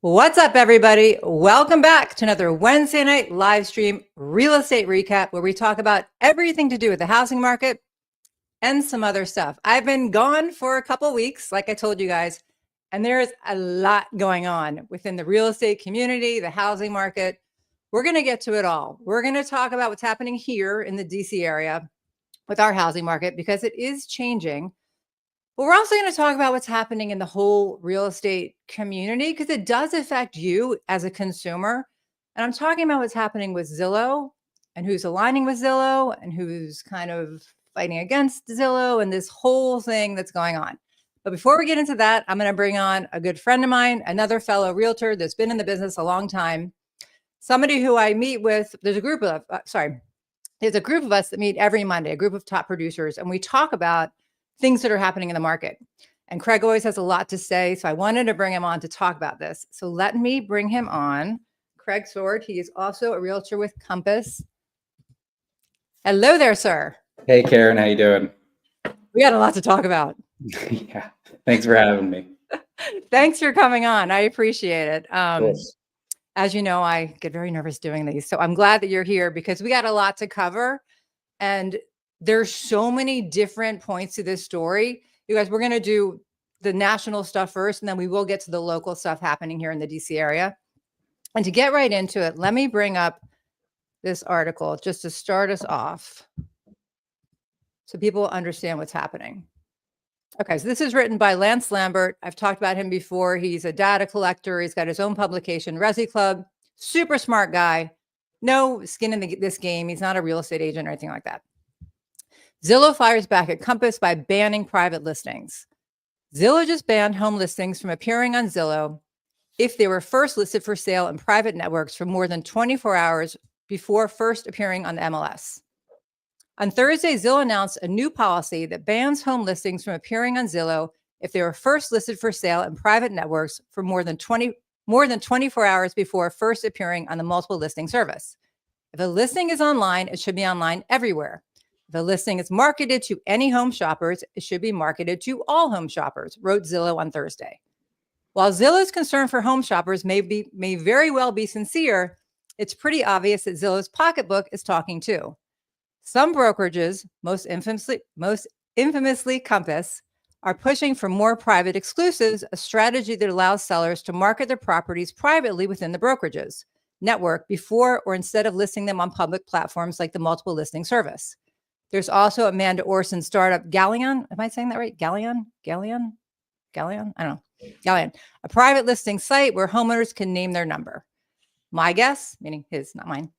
What's up, everybody? Welcome back to another Wednesday night live stream real estate recap where we talk about everything to do with the housing market and some other stuff. I've been gone for a couple weeks, like I told you guys, and there's a lot going on within the real estate community, the housing market. We're going to get to it all. We're going to talk about what's happening here in the DC area with our housing market because it is changing. But we're also going to talk about what's happening in the whole real estate community because it does affect you as a consumer. And I'm talking about what's happening with Zillow and who's aligning with Zillow and who's kind of fighting against Zillow and this whole thing that's going on. But before we get into that, I'm going to bring on a good friend of mine, another fellow realtor that's been in the business a long time, somebody who I meet with. There's a group of us that meet every Monday, a group of top producers, and we talk about things that are happening in the market. And Craig always has a lot to say. So I wanted to bring him on to talk about this. So let me bring him on. Craig Sword. He is also a realtor with Compass. Hello there, sir. Hey, Caryn. How you doing? We got a lot to talk about. Yeah. Thanks for having me. Thanks for coming on. I appreciate it. Of course. As you know, I get very nervous doing these. So I'm glad that you're here because we got a lot to cover. And there's so many different points to this story. You guys, we're going to do the national stuff first, and then we will get to the local stuff happening here in the DC area. And to get right into it, let me bring up this article just to start us off so people understand what's happening. Okay, so this is written by Lance Lambert. I've talked about him before. He's a data collector. He's got his own publication, Resi Club. Super smart guy. No skin in this game. He's not a real estate agent or anything like that. Zillow fires back at Compass by banning private listings. Zillow just banned home listings from appearing on Zillow if they were first listed for sale in private networks for more than 24 hours before first appearing on the MLS. On Thursday, Zillow announced a new policy that bans home listings from appearing on Zillow if they were first listed for sale in private networks for more than 24 hours before first appearing on the multiple listing service. If a listing is online, it should be online everywhere. If a listing is marketed to any home shoppers, it should be marketed to all home shoppers, wrote Zillow on Thursday. While Zillow's concern for home shoppers may very well be sincere, it's pretty obvious that Zillow's pocketbook is talking too. Some brokerages, most infamously Compass, are pushing for more private exclusives, a strategy that allows sellers to market their properties privately within the brokerages network before or instead of listing them on public platforms like the multiple listing service. There's also Amanda Orson's startup, Galleon. Am I saying that right? Galleon? I don't know. Galleon, a private listing site where homeowners can name their number. My guess, meaning his, not mine,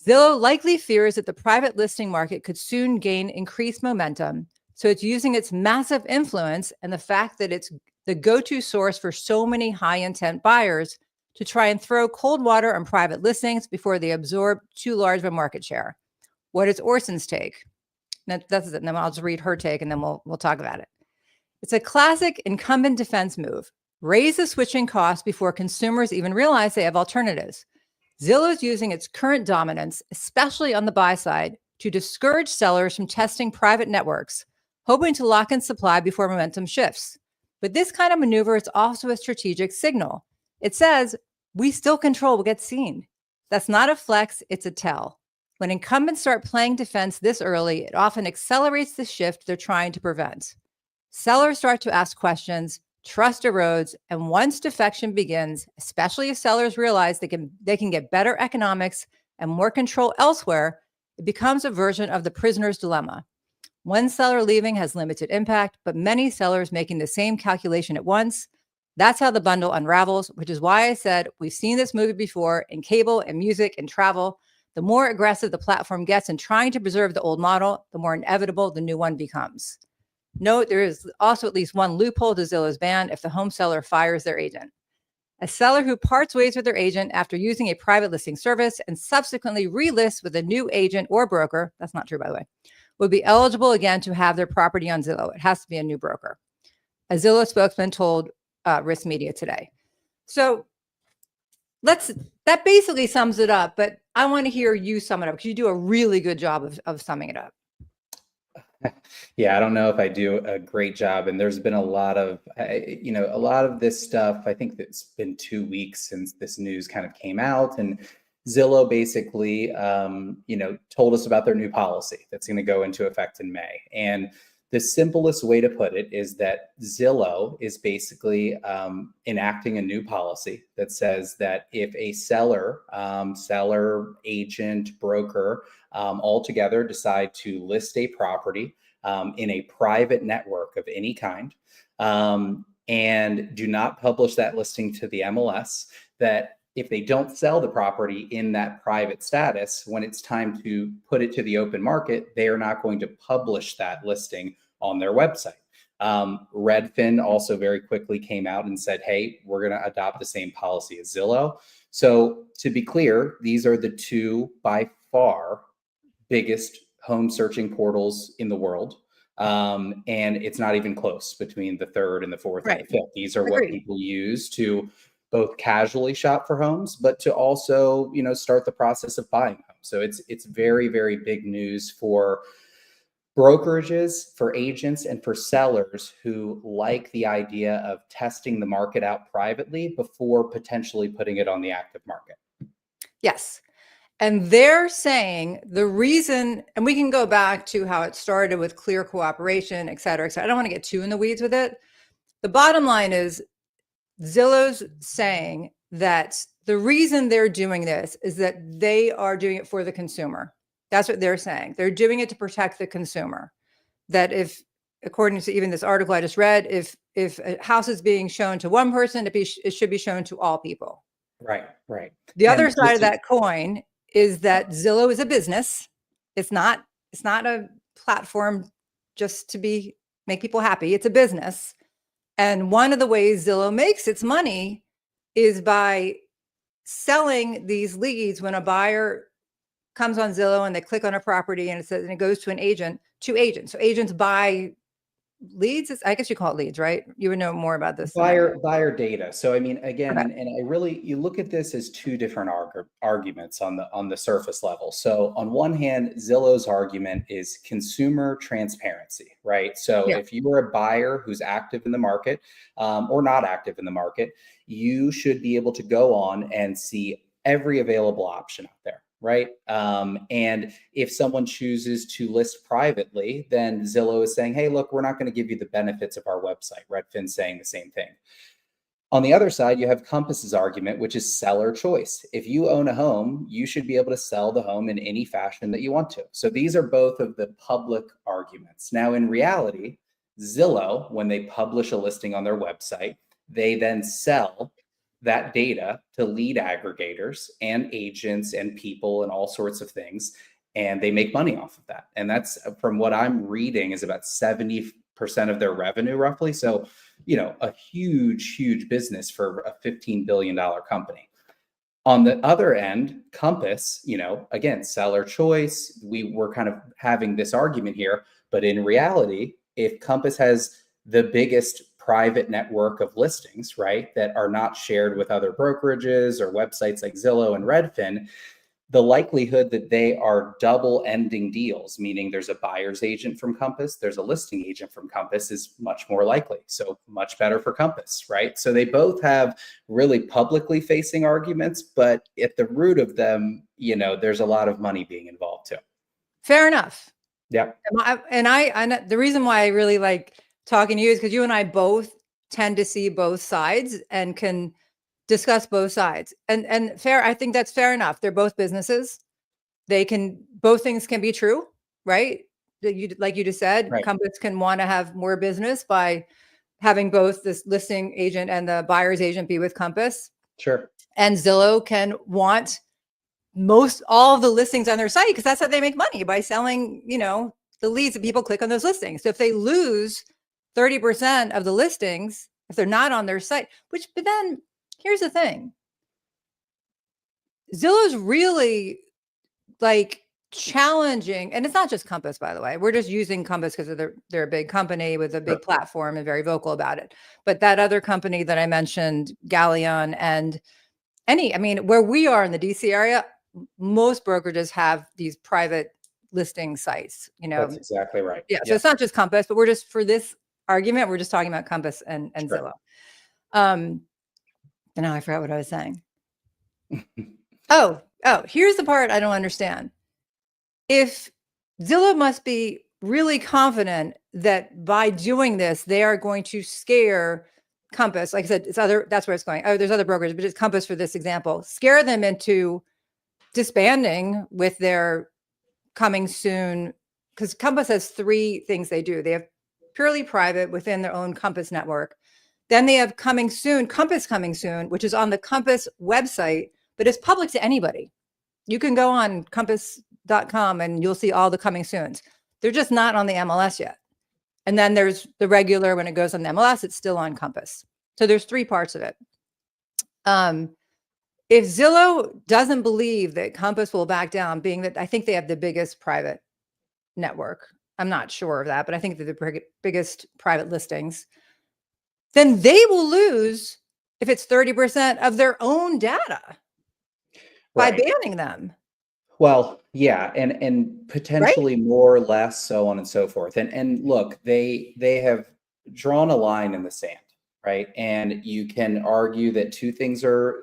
Zillow likely fears that the private listing market could soon gain increased momentum. So it's using its massive influence and the fact that it's the go-to source for so many high-intent buyers to try and throw cold water on private listings before they absorb too large of a market share. What is Orson's take? That's it. And then I'll just read her take and then we'll talk about it. It's a classic incumbent defense move. Raise the switching cost before consumers even realize they have alternatives. Zillow is using its current dominance, especially on the buy side, to discourage sellers from testing private networks, hoping to lock in supply before momentum shifts. But this kind of maneuver is also a strategic signal. It says, we still control what gets seen. That's not a flex, it's a tell. When incumbents start playing defense this early, it often accelerates the shift they're trying to prevent. Sellers start to ask questions, trust erodes, and once defection begins, especially if sellers realize they can get better economics and more control elsewhere, it becomes a version of the prisoner's dilemma. One seller leaving has limited impact, but many sellers making the same calculation at once. That's how the bundle unravels, which is why I said we've seen this movie before in cable and music and travel. The more aggressive the platform gets in trying to preserve the old model, the more inevitable the new one becomes. Note, there is also at least one loophole to Zillow's ban if the home seller fires their agent. A seller who parts ways with their agent after using a private listing service and subsequently relists with a new agent or broker, that's not true, by the way, would be eligible again to have their property on Zillow. It has to be a new broker. A Zillow spokesman told Risk Media today. So that basically sums it up, but I want to hear you sum it up because you do a really good job of summing it up. Yeah, I don't know if I do a great job. And there's been a lot of, a lot of this stuff. I think it's been 2 weeks since this news kind of came out, and Zillow basically, told us about their new policy that's going to go into effect in May. And the simplest way to put it is that Zillow is basically enacting a new policy that says that if a seller, agent, broker, all together decide to list a property in a private network of any kind, and do not publish that listing to the MLS, that if they don't sell the property in that private status, when it's time to put it to the open market, they are not going to publish that listing on their website. Redfin also very quickly came out and said, hey, we're going to adopt the same policy as Zillow. So to be clear, these are the two by far biggest home searching portals in the world. And it's not even close between the third and the fourth and the fifth. These are what people use to both casually shop for homes, but to also, start the process of buying homes. So it's very, very big news for brokerages, for agents, and for sellers who like the idea of testing the market out privately before potentially putting it on the active market. Yes. And they're saying the reason, and we can go back to how it started with clear cooperation, et cetera, et cetera. I don't want to get too in the weeds with it. The bottom line is Zillow's saying that the reason they're doing this is that they are doing it for the consumer. That's what they're saying. They're doing it to protect the consumer. That if, according to even this article I just read, if a house is being shown to one person, it should be shown to all people. Right. The other side of that coin is that Zillow is a business. It's not a platform just to make people happy. It's a business. And one of the ways Zillow makes its money is by selling these leads. When a buyer comes on Zillow and they click on a property and it goes to an agent, to agents. So agents buy leads. I guess you call it leads, right? You would know more about this. Buyer data. So I mean, again, and I really, you look at this as two different arguments on the surface level. So on one hand, Zillow's argument is consumer transparency, right? So if you are a buyer who's active in the market, or not active in the market, you should be able to go on and see every available option out there. Right. And if someone chooses to list privately, then Zillow is saying, hey, look, we're not going to give you the benefits of our website. Redfin's saying the same thing. On the other side, you have Compass's argument, which is seller choice. If you own a home, you should be able to sell the home in any fashion that you want to. So these are both of the public arguments. Now, in reality, Zillow, when they publish a listing on their website, they then sell that data to lead aggregators and agents and people and all sorts of things. And they make money off of that. And that's, from what I'm reading, is about 70% of their revenue roughly. So, a huge business for a $15 billion company. On the other end, Compass, again, seller choice. We're kind of having this argument here, but in reality, if Compass has the biggest private network of listings, right, that are not shared with other brokerages or websites like Zillow and Redfin, the likelihood that they are double ending deals, meaning there's a buyer's agent from Compass, there's a listing agent from Compass, is much more likely. So much better for Compass, right? So they both have really publicly facing arguments, but at the root of them, there's a lot of money being involved too. Fair enough. Yeah. And I the reason why I really like talking to you is because you and I both tend to see both sides and can discuss both sides. And fair, I think that's fair enough. They're both businesses. Both things can be true, right? Like you just said, right. Compass can want to have more business by having both this listing agent and the buyer's agent be with Compass. Sure. And Zillow can want all of the listings on their site because that's how they make money, by selling, the leads that people click on those listings. So if they lose 30% of the listings, if they're not on their site, but then here's the thing. Zillow's really challenging, and it's not just Compass, by the way. We're just using Compass because they're a big company with a big platform and very vocal about it. But that other company that I mentioned, Galleon, and where we are in the DC area, most brokerages have these private listing sites, That's exactly right. Yeah. So it's not just Compass, but we're just, for this argument, we're just talking about Compass and Sure. Zillow. And now I forgot what I was saying. Oh, here's the part I don't understand. If Zillow must be really confident that by doing this, they are going to scare Compass. Like I said, that's where it's going. Oh, there's other brokers, but it's Compass for this example. Scare them into disbanding with their coming soon. Because Compass has 3 things they do. They have purely private within their own Compass network. Then they have coming soon, Compass coming soon, which is on the Compass website, but it's public to anybody. You can go on compass.com and you'll see all the coming soons. They're just not on the MLS yet. And then there's the regular, when it goes on the MLS, it's still on Compass. So there's 3 parts of it. If Zillow doesn't believe that Compass will back down, being that I think they have the biggest private network, I'm not sure of that, but I think they're the biggest private listings, then they will lose if it's 30% of their own data by banning them. Well, yeah, and potentially more or less, so on and so forth. And look, they have drawn a line in the sand, right? And you can argue that 2 things are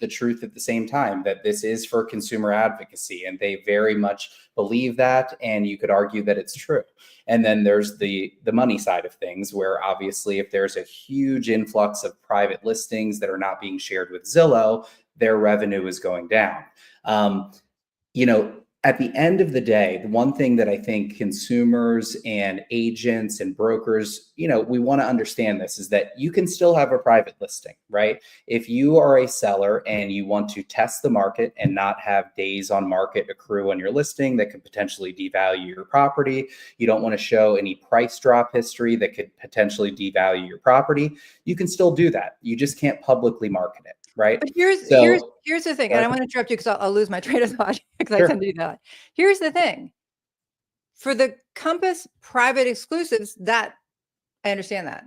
the truth at the same time, that this is for consumer advocacy, and they very much believe that, and you could argue that it's true. And then there's the money side of things, where obviously if there's a huge influx of private listings that are not being shared with Zillow, their revenue is going down. At the end of the day, the one thing that I think consumers and agents and brokers, we want to understand this, is that you can still have a private listing, right? If you are a seller and you want to test the market and not have days on market accrue on your listing that could potentially devalue your property, you don't want to show any price drop history that could potentially devalue your property, you can still do that. You just can't publicly market it. Right. But here's the thing, and I want to interrupt you because I'll lose my train of thought because I tend to do that. Here's the thing. For the Compass private exclusives, that I understand that.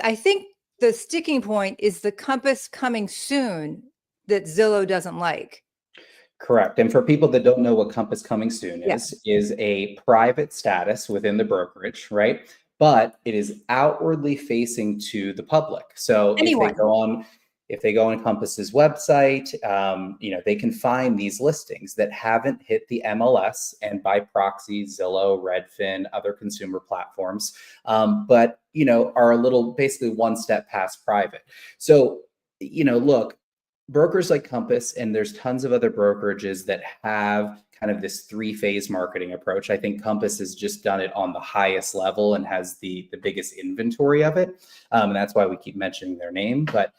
I think the sticking point is the Compass coming soon that Zillow doesn't like. Correct. And for people that don't know what Compass coming soon is a private status within the brokerage, right? But it is outwardly facing to the public. So if they go on Compass's website, they can find these listings that haven't hit the MLS and by proxy, Zillow, Redfin, other consumer platforms, but, are a little basically one step past private. So, look, brokers like Compass, and there's tons of other brokerages that have kind of this 3-phase marketing approach. I think Compass has just done it on the highest level and has the biggest inventory of it. And that's why we keep mentioning their name. But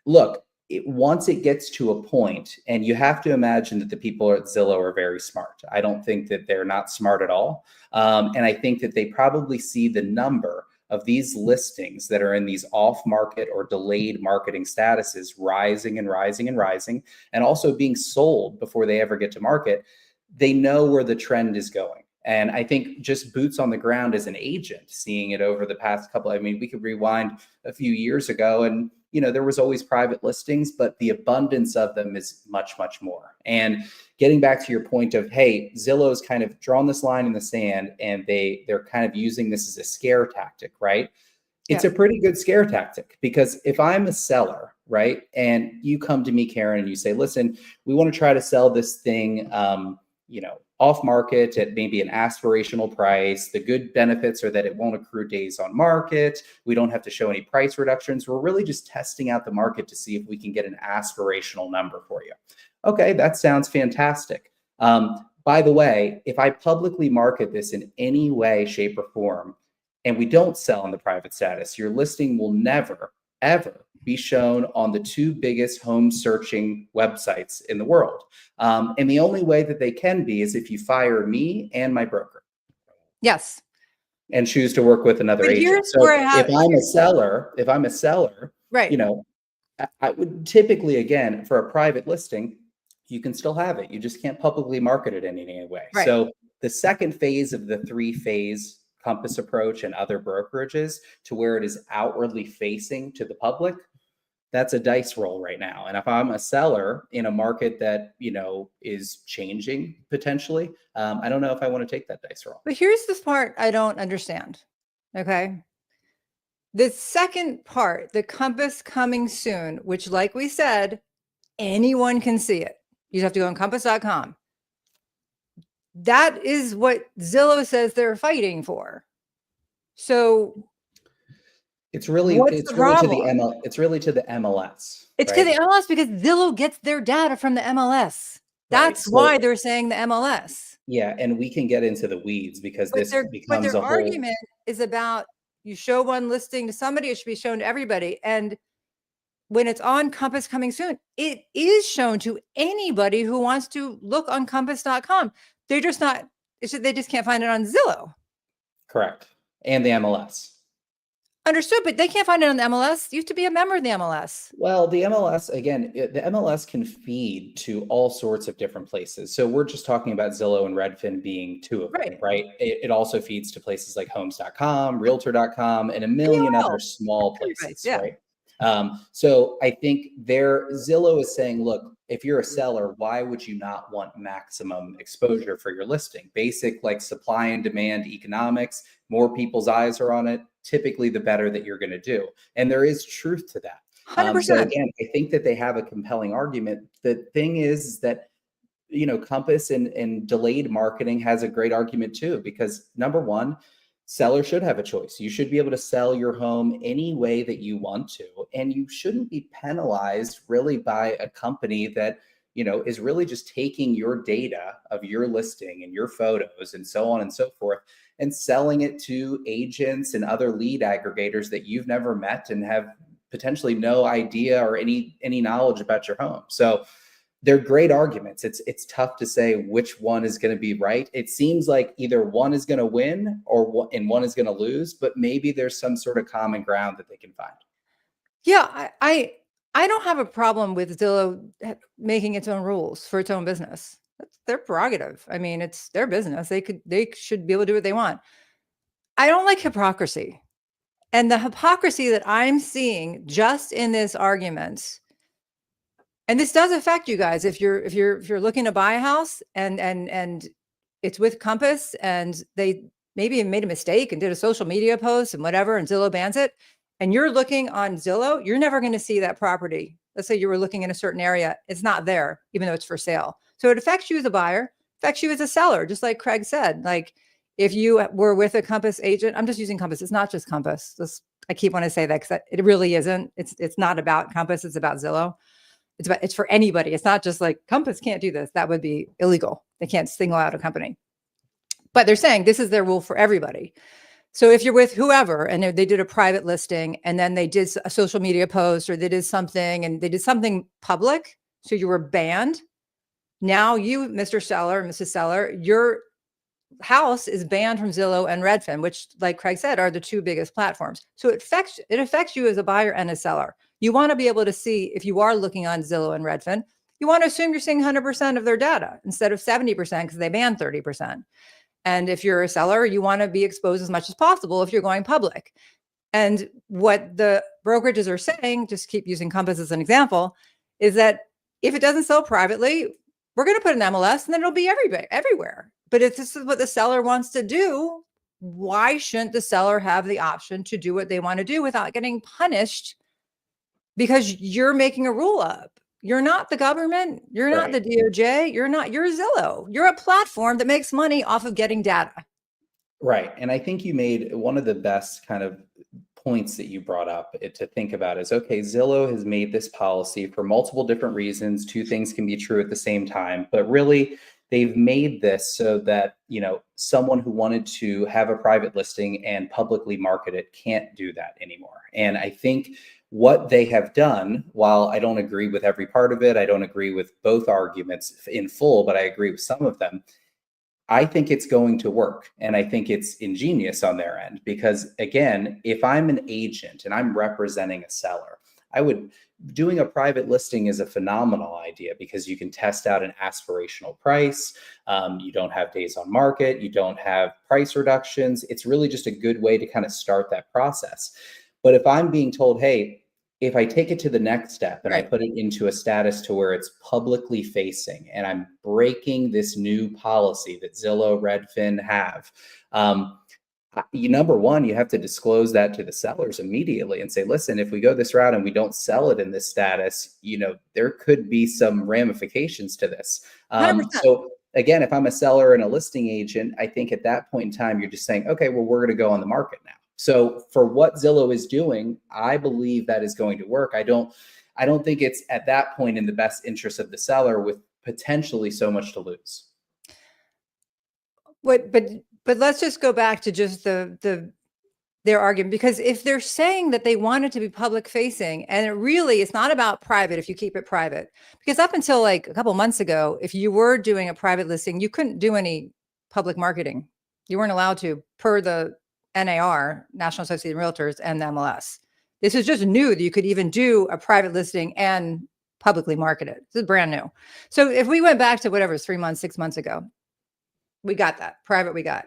look, once it gets to a point, and you have to imagine that the people at Zillow are very smart. I don't think that they're not smart at all. And I think that they probably see the number of these listings that are in these off-market or delayed marketing statuses rising and rising and rising, and also being sold before they ever get to market. They know where the trend is going. And I think just boots on the ground as an agent, seeing it over the past couple, we could rewind a few years ago and, there was always private listings, but the abundance of them is much, much more. And getting back to your point of, hey, Zillow's kind of drawn this line in the sand and they're kind of using this as a scare tactic, right? It's a pretty good scare tactic, because if I'm a seller, right, and you come to me, Caryn, and you say, listen, we want to try to sell this thing, off market at maybe an aspirational price. The good benefits are that it won't accrue days on market. We don't have to show any price reductions. We're really just testing out the market to see if we can get an aspirational number for you. Okay, that sounds fantastic. By the way, if I publicly market this in any way, shape, or form, and we don't sell in the private status, your listing will never, ever be shown on the 2 biggest home searching websites in the world. And the only way that they can be is if you fire me and my broker. Yes. And choose to work with another agent. So if I'm a seller, right, I would typically, again, for a private listing, you can still have it. You just can't publicly market it in any way. Right. So the second phase of the 3-phase Compass approach and other brokerages, to where it is outwardly facing to the public, that's a dice roll right now. And if I'm a seller in a market that, is changing potentially, I don't know if I want to take that dice roll. But here's this part I don't understand. Okay. The second part, the compass coming soon, which, like we said, anyone can see it. You have to go on compass.com. That is what Zillow says they're fighting for. So it's really to the MLS. It's right? to the MLS because Zillow gets their data from the MLS. That's Right. why they're saying the MLS. Yeah, and we can get into the weeds because this becomes their a whole argument is about, you show one listing to somebody, it should be shown to everybody. And when it's on Compass coming soon, it is shown to anybody who wants to look on compass.com. They're just not, they just can't find it on Zillow. Correct. And the MLS. Understood, but they can't find it on the MLS. You have to be a member of the MLS. Well, the MLS, again, the MLS can feed to all sorts of different places. So we're just talking about Zillow and Redfin being two of them, right? It also feeds to places like homes.com, realtor.com, and a million other small places, right? So I think Zillow is saying, look, if you're a seller, why would you not want maximum exposure for your listing? Basic like supply and demand economics, more people's eyes are on it, typically the better that you're going to do. And there is truth to that. 100%. So again, I think that they have a compelling argument. The thing is that, Compass and delayed marketing has a great argument too, because number one, sellers should have a choice. You should be able to sell your home any way that you want to, and you shouldn't be penalized really by a company that, is really just taking your data of your listing and your photos and so on and so forth and selling it to agents and other lead aggregators that you've never met and have potentially no idea or any knowledge about your home. So they're great arguments. It's tough to say which one is going to be right. It seems like either one is going to win and one is going to lose, but maybe there's some sort of common ground that they can find. Yeah, I don't have a problem with Zillow making its own rules for its own business. That's their prerogative. I mean, it's their business. They should be able to do what they want. I don't like hypocrisy. And the hypocrisy that I'm seeing just in this argument, and this does affect you guys if you're looking to buy a house and it's with Compass and they maybe made a mistake and did a social media post and whatever, and Zillow bans it, and you're looking on Zillow, you're never going to see that property. Let's say you were looking in a certain area, it's not there, even though it's for sale. So it affects you as a buyer, affects you as a seller, just like Craig said. Like if you were with a Compass agent, I'm just using Compass. It's not just Compass. I keep wanting to say that because it really isn't. It's not about Compass. It's about Zillow. It's for anybody. It's not just like Compass can't do this. That would be illegal. They can't single out a company. But they're saying this is their rule for everybody. So if you're with whoever and they did a private listing and then they did a social media post or they did something public, so you were banned. Now you, Mr. Seller, Mrs. Seller, your house is banned from Zillow and Redfin, which, like Craig said, are the two biggest platforms. So it affects you as a buyer and a seller. You want to be able to see if you are looking on Zillow and Redfin, you want to assume you're seeing 100% of their data instead of 70% because they ban 30%. And if you're a seller, you want to be exposed as much as possible if you're going public. And what the brokerages are saying, just keep using Compass as an example, is that if it doesn't sell privately, we're going to put an MLS and then it'll be everywhere. But if this is what the seller wants to do, why shouldn't the seller have the option to do what they want to do without getting punished because you're making a rule up? You're not the government. You're not the DOJ. You're Zillow. You're a platform that makes money off of getting data. Right. And I think you made one of the best kind of points that you brought up to think about is, okay, Zillow has made this policy for multiple different reasons. Two things can be true at the same time, but really they've made this so that, someone who wanted to have a private listing and publicly market it can't do that anymore. And I think what they have done, while I don't agree with every part of it, I don't agree with both arguments in full, but I agree with some of them. I think it's going to work. And I think it's ingenious on their end because, again, if I'm an agent and I'm representing a seller, doing a private listing is a phenomenal idea because you can test out an aspirational price. You don't have days on market. You don't have price reductions. It's really just a good way to kind of start that process. But if I'm being told, hey, if I take it to the next step and I Right. put it into a status to where it's publicly facing and I'm breaking this new policy that Zillow, Redfin have, number one, you have to disclose that to the sellers immediately and say, listen, if we go this route and we don't sell it in this status, there could be some ramifications to this. 100%. So again, if I'm a seller and a listing agent, I think at that point in time, you're just saying, okay, well, we're going to go on the market now. So for what Zillow is doing, I believe that is going to work. I don't think it's at that point in the best interest of the seller with potentially so much to lose. But let's just go back to just their argument, because if they're saying that they want it to be public facing, and it's not about private if you keep it private, because up until like a couple months ago, if you were doing a private listing, you couldn't do any public marketing. You weren't allowed to, per the NAR, National Association of Realtors, and the MLS. This is just new that you could even do a private listing and publicly market it. This is brand new. So if we went back to whatever, 3 months, 6 months ago, we got that private. We got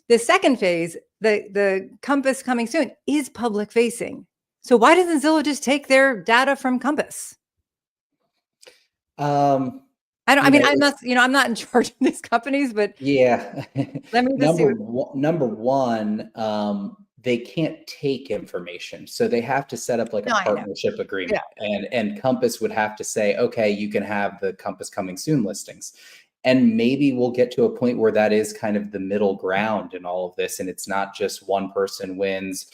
the second phase. The Compass coming soon is public facing. So why doesn't Zillow just take their data from Compass? I don't. I mean, I'm not in charge of these companies, but yeah. Let me just number one, they can't take information, so they have to set up like a partnership agreement, and Compass would have to say, okay, you can have the Compass coming soon listings. And maybe we'll get to a point where that is kind of the middle ground in all of this. And it's not just one person wins,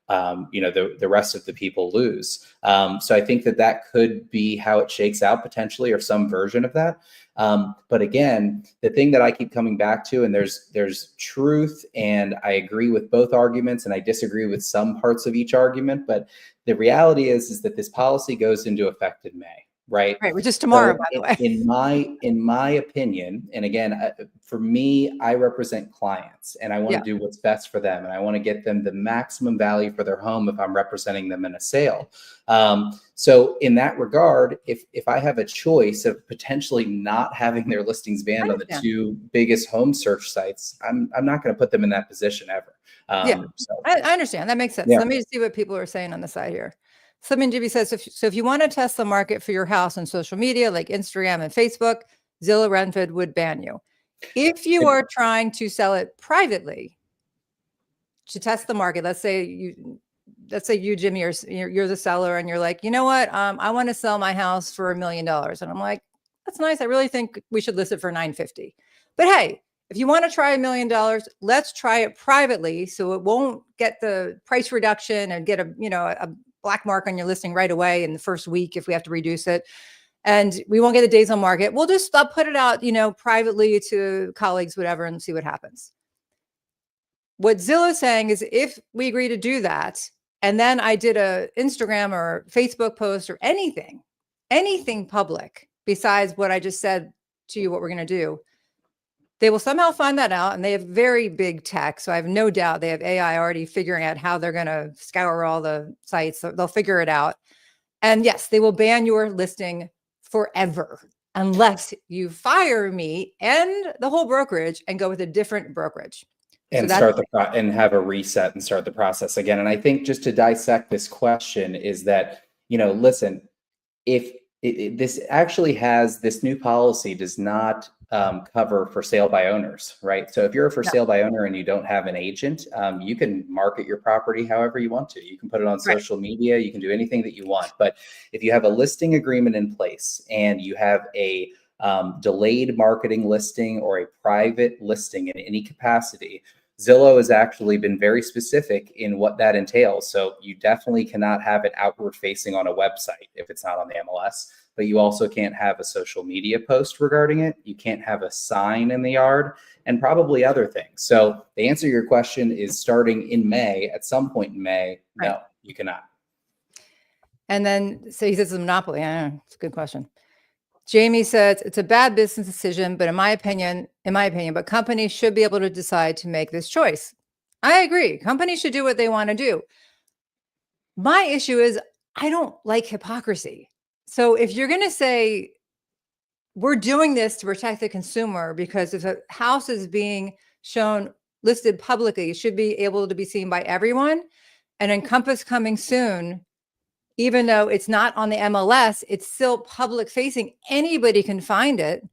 the rest of the people lose. So I think that could be how it shakes out potentially, or some version of that. But again, the thing that I keep coming back to, and there's truth, and I agree with both arguments, and I disagree with some parts of each argument. But the reality is that this policy goes into effect in May. Right, which is tomorrow, so by the way. In my opinion, and again, for me, I represent clients, and I want to do what's best for them, and I want to get them the maximum value for their home if I'm representing them in a sale. So in that regard, if I have a choice of potentially not having their listings banned on the two biggest home search sites, I'm not going to put them in that position ever. So I understand. That makes sense. Let me see what people are saying on the side here. Something Jimmy says, if you want to test the market for your house on social media like Instagram and Facebook, Zillow, Redfin would ban you. If you are trying to sell it privately to test the market, let's say you, Jimmy, you're the seller, and you're like, you know what, I want to sell my house for $1 million, and I'm like, that's nice. I really think we should list it for $950. But hey, if you want to try $1 million, let's try it privately, so it won't get the price reduction and get a black mark on your listing right away in the first week if we have to reduce it. And we won't get the days on market. We'll just put it out, privately to colleagues, whatever, and see what happens. What Zillow's saying is, if we agree to do that, and then I did a Instagram or Facebook post or anything public besides what I just said to you, what we're going to do, they will somehow find that out. And they have very big tech. So I have no doubt they have AI already figuring out how they're going to scour all the sites. So they'll figure it out. And yes, they will ban your listing forever unless you fire me and the whole brokerage and go with a different brokerage. And and have a reset and start the process again. And I think just to dissect this question is that, listen, if this new policy does not cover for sale by owners, right? So if you're a for sale by owner and you don't have an agent, you can market your property however you want to. You can put it on social media, you can do anything that you want. But if you have a listing agreement in place and you have a delayed marketing listing or a private listing in any capacity, Zillow has actually been very specific in what that entails. So you definitely cannot have it outward facing on a website if it's not on the MLS, but you also can't have a social media post regarding it. You can't have a sign in the yard, and probably other things. So the answer to your question is, starting in May, at some point in May, no, you cannot. And then, so he says it's a monopoly. It's a good question. Jamie says it's a bad business decision, but in my opinion, but companies should be able to decide to make this choice. I agree. Companies should do what they want to do. My issue is, I don't like hypocrisy. So if you're going to say we're doing this to protect the consumer, because if a house is being shown listed publicly, it should be able to be seen by everyone, and Compass coming soon even though it's not on the MLS, it's still public facing. Anybody can find it.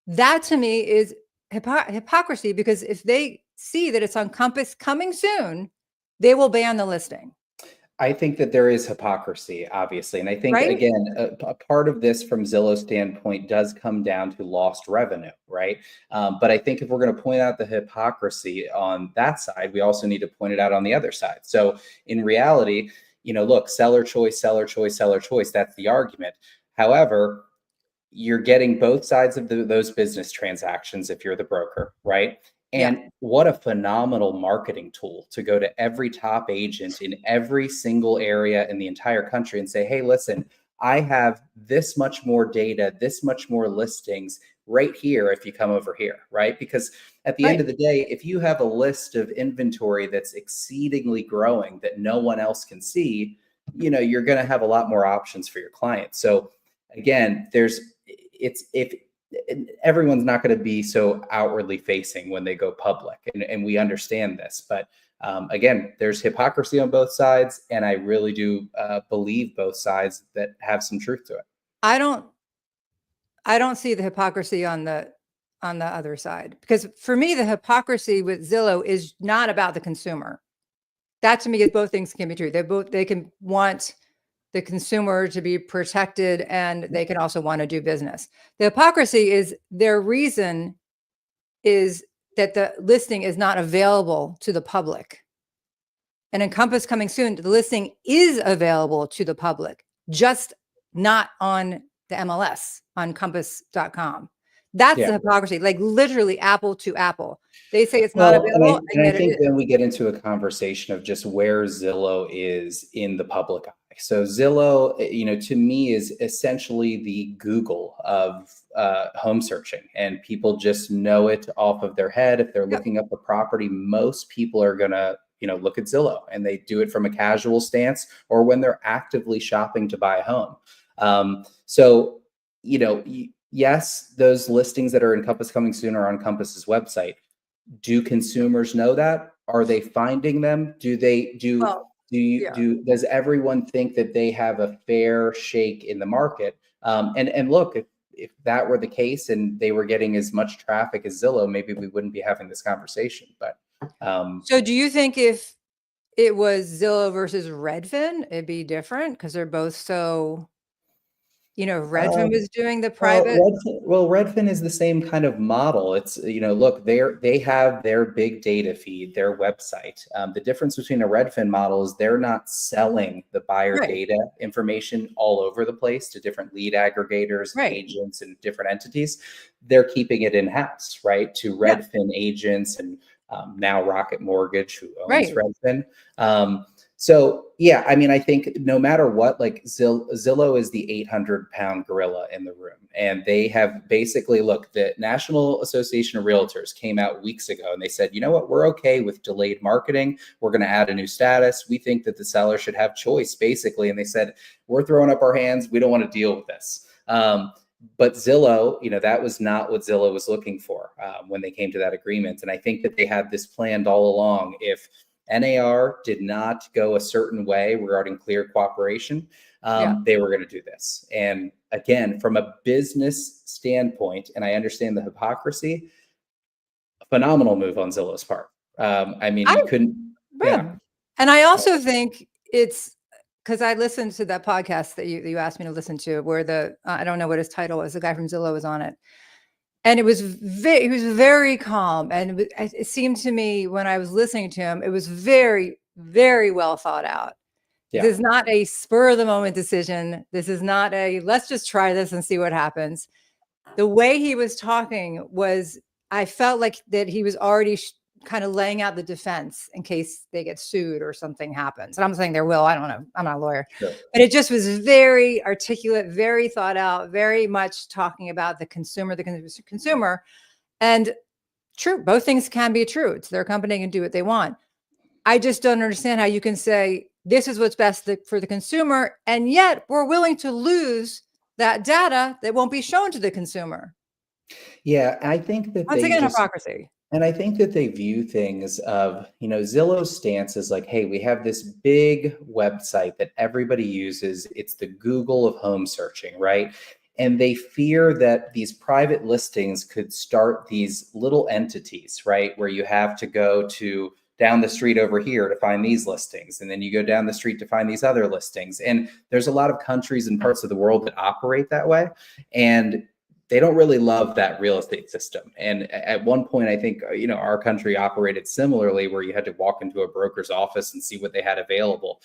That to me is hypocrisy, because if they see that it's on Compass coming soon, they will ban the listing. I think that there is hypocrisy, obviously. And I think, Right? again, a part of this from Zillow's standpoint does come down to lost revenue, right? But I think if we're going to point out the hypocrisy on that side, we also need to point it out on the other side. So in reality, look, seller choice, seller choice, seller choice, that's the argument. However, you're getting both sides of those business transactions if you're the broker, right? And Yeah. what a phenomenal marketing tool to go to every top agent in every single area in the entire country and say, hey, listen, I have this much more data, this much more listings right here if you come over here, right? Because at the end of the day, if you have a list of inventory that's exceedingly growing that no one else can see, you're going to have a lot more options for your clients. So again, if everyone's not going to be so outwardly facing when they go public, and we understand this, but again, there's hypocrisy on both sides, and I really do believe both sides that have some truth to it. I don't see the hypocrisy on the other side, because for me, the hypocrisy with Zillow is not about the consumer. That to me is both things can be true. They can want the consumer to be protected, and they can also want to do business. The hypocrisy is their reason is that the listing is not available to the public. And in Compass coming soon, the listing is available to the public, just not on the MLS, on compass.com. That's the hypocrisy, like literally apple to apple. They say it's not available. And I think then we get into a conversation of just where Zillow is in the public eye. So Zillow, to me, is essentially the Google of home searching, and people just know it off of their head. If they're looking up a property, most people are going to look at Zillow, and they do it from a casual stance or when they're actively shopping to buy a home. So, yes, those listings that are in Compass coming soon are on Compass's website. Do consumers know that? Are they finding them? Does everyone think that they have a fair shake in the market? And look, if that were the case and they were getting as much traffic as Zillow, maybe we wouldn't be having this conversation. But so do you think if it was Zillow versus Redfin, it'd be different because they're both so, Redfin was doing the private. Redfin is the same kind of model. It's, look, they have their big data feed, their website. The difference between a Redfin model is they're not selling the buyer data information all over the place to different lead aggregators, agents, and different entities. They're keeping it in-house, right? To Redfin agents and now Rocket Mortgage, who owns Redfin. So yeah, I mean, I think no matter what, like Zillow is the 800-pound gorilla in the room, and they have basically, look, the National Association of Realtors came out weeks ago and they said, you know what, we're okay with delayed marketing. We're going to add a new status. We think that the seller should have choice, basically. And they said, we're throwing up our hands. We don't want to deal with this. But Zillow, that was not what Zillow was looking for when they came to that agreement. And I think that they had this planned all along. If NAR did not go a certain way regarding clear cooperation, they were going to do this. And again, from a business standpoint, and I understand the hypocrisy, a phenomenal move on Zillow's part. I mean, you couldn't. Yeah. And I also think it's because I listened to that podcast that you asked me to listen to, where I don't know what his title was, the guy from Zillow was on it. And he was very calm. And it seemed to me when I was listening to him, it was very, very well thought out. Yeah. This is not a spur of the moment decision. This is not let's just try this and see what happens. The way he was talking I felt like that he was already kind of laying out the defense in case they get sued or something happens. And I'm saying there will, I don't know. I'm not a lawyer, but it just was very articulate, very thought out, very much talking about the consumer. And true, both things can be true. It's their company and do what they want. I just don't understand how you can say this is what's best for the consumer, and yet we're willing to lose that data that won't be shown to the consumer. Yeah, I think that once again, hypocrisy. And I think that they view things of, Zillow's stance is like, hey, we have this big website that everybody uses. It's the Google of home searching, right? And they fear that these private listings could start these little entities, right? Where you have to go to down the street over here to find these listings. And then you go down the street to find these other listings. And there's a lot of countries and parts of the world that operate that way. And they don't really love that real estate system. And at one point, I think, our country operated similarly, where you had to walk into a broker's office and see what they had available.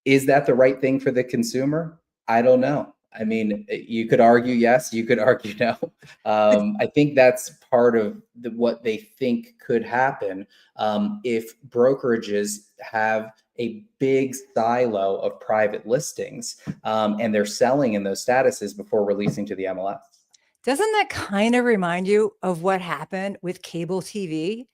Is that the right thing for the consumer? I don't know. I mean, you could argue yes, you could argue no. I think that's part of what they think could happen if brokerages have a big silo of private listings and they're selling in those statuses before releasing to the MLS. Doesn't that kind of remind you of what happened with cable TV?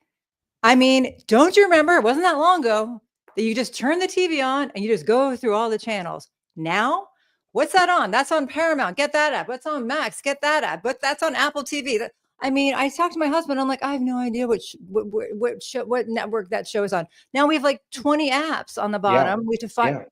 I mean, don't you remember? It wasn't that long ago that you just turn the TV on and you just go through all the channels. Now, what's that on? That's on Paramount. Get that app. What's on Max? Get that app. But that's on Apple TV. I mean, I talked to my husband. I'm like, I have no idea what network that show is on. Now we have like 20 apps on the bottom. We have to find.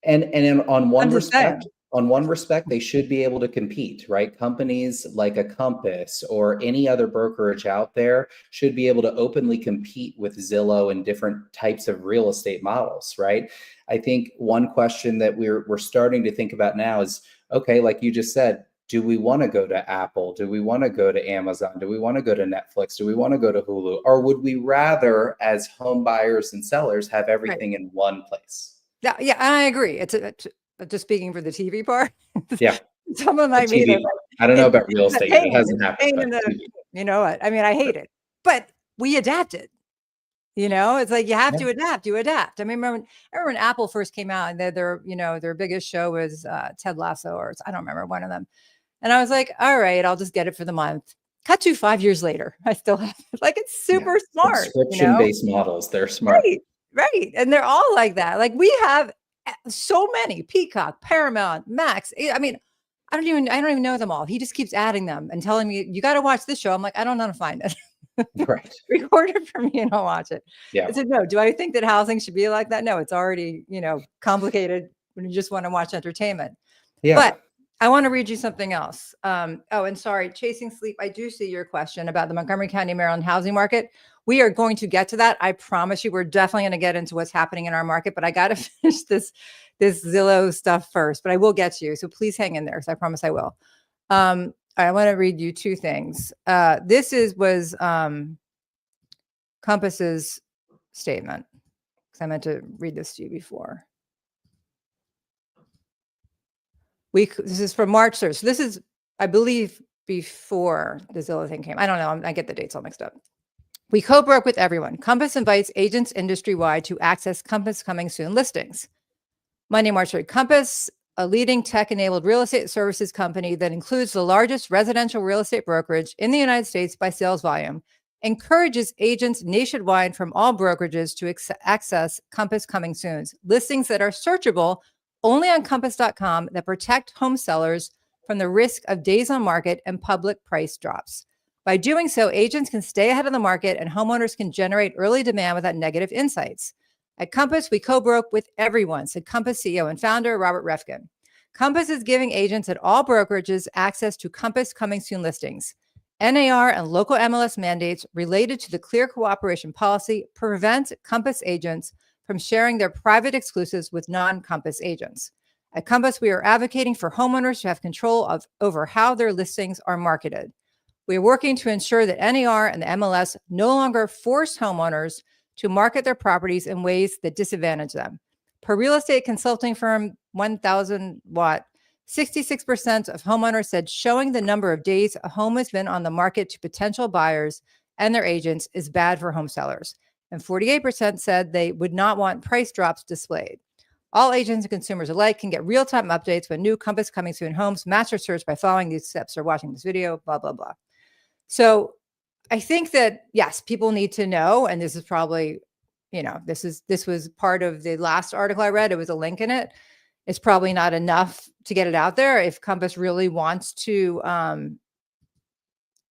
Yeah. And on I'm just saying. one respect, they should be able to compete, right? Companies like a Compass or any other brokerage out there should be able to openly compete with Zillow and different types of real estate models, right? I think one question that we're starting to think about now is, okay, like you just said, do we want to go to Apple? Do we want to go to Amazon? Do we want to go to Netflix? Do we want to go to Hulu? Or would we rather, as home buyers and sellers, have everything in one place? Yeah, I agree. It's just speaking for the TV part. Yeah. Someone might mean it. I don't know about real estate. It hasn't happened. You know what? I mean, I hate it, but we adapted. It's like you have to adapt. You adapt. I mean, I remember when Apple first came out, and their biggest show was Ted Lasso, or I don't remember, one of them. And I was like, all right, I'll just get it for the month. Cut to 5 years later, I still have it. Like, it's super smart. Subscription-based models, they're smart. Right. And they're all like that. Like, we have so many: Peacock, Paramount, Max. I mean, I don't even know them all. He just keeps adding them and telling me, you got to watch this show. I'm like, I don't know how to find it. Right. Record it for me and I'll watch it. Yeah. I said, no, do I think that housing should be like that? No, it's already, complicated when you just want to watch entertainment. Yeah. But I want to read you something else. And sorry, Chasing Sleep, I do see your question about the Montgomery County, Maryland housing market. We are going to get to that. I promise you, we're definitely going to get into what's happening in our market, but I got to finish this Zillow stuff first, but I will get to you. So please hang in there. So I promise I will. I want to read you two things. This was Compass's statement, because I meant to read this to you before. This is from March 3rd. So this is, I believe, before the Zillow thing came. I don't know. I get the dates all mixed up. We co-broke with everyone. Compass invites agents industry-wide to access Compass coming soon listings. Monday, March 3rd. Compass, a leading tech-enabled real estate services company that includes the largest residential real estate brokerage in the United States by sales volume, encourages agents nationwide from all brokerages to access Compass coming soon's listings that are searchable only on compass.com, that protect home sellers from the risk of days on market and public price drops. By doing so, agents can stay ahead of the market and homeowners can generate early demand without negative insights. At Compass, we co-broke with everyone, said Compass CEO and founder Robert Refkin. Compass is giving agents at all brokerages access to Compass coming soon listings. NAR and local MLS mandates related to the clear cooperation policy prevent Compass agents from sharing their private exclusives with non-Compass agents. At Compass, we are advocating for homeowners to have control over how their listings are marketed. We are working to ensure that NAR and the MLS no longer force homeowners to market their properties in ways that disadvantage them. Per real estate consulting firm 1000 Watt, 66% of homeowners said showing the number of days a home has been on the market to potential buyers and their agents is bad for home sellers. And 48% said they would not want price drops displayed. All agents and consumers alike can get real-time updates when new Compass coming soon homes match their search by following these steps or watching this video, blah, blah, blah. So I think that, yes, people need to know, and this is probably, this was part of the last article I read. It was a link in it. It's probably not enough to get it out there. If Compass really wants to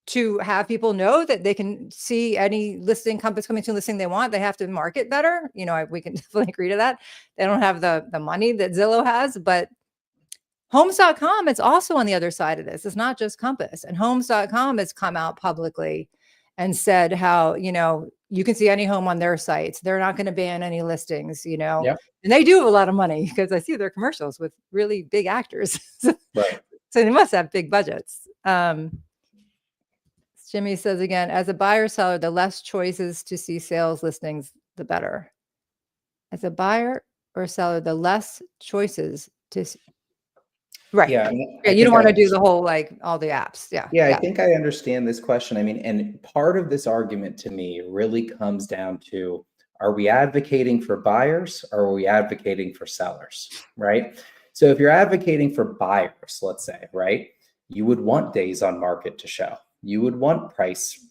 to have people know that they can see any listing compass coming to a listing they want. They have to market better. You know, we can definitely agree to that. They don't have the money that Zillow has, but Homes.com is also on the other side of this. It's not just Compass. And Homes.com has come out publicly and said how, you know, you can see any home on their sites. They're not going to ban any listings, you know, Yep. and they do have a lot of money because I see their commercials with really big actors. Right. So they must have big budgets. Jimmy says again, as a buyer seller, the less choices to see sales listings, the better. As a buyer or seller, the less choices to see. Right. Yeah. Yeah, you don't want to do the whole, like, all the apps. Yeah. Yeah, I think I understand this question. I mean, and part of this argument to me really comes down to, are we advocating for buyers or are we advocating for sellers, right? So if you're advocating for buyers, let's say, right, you would want days on market to show. You would want price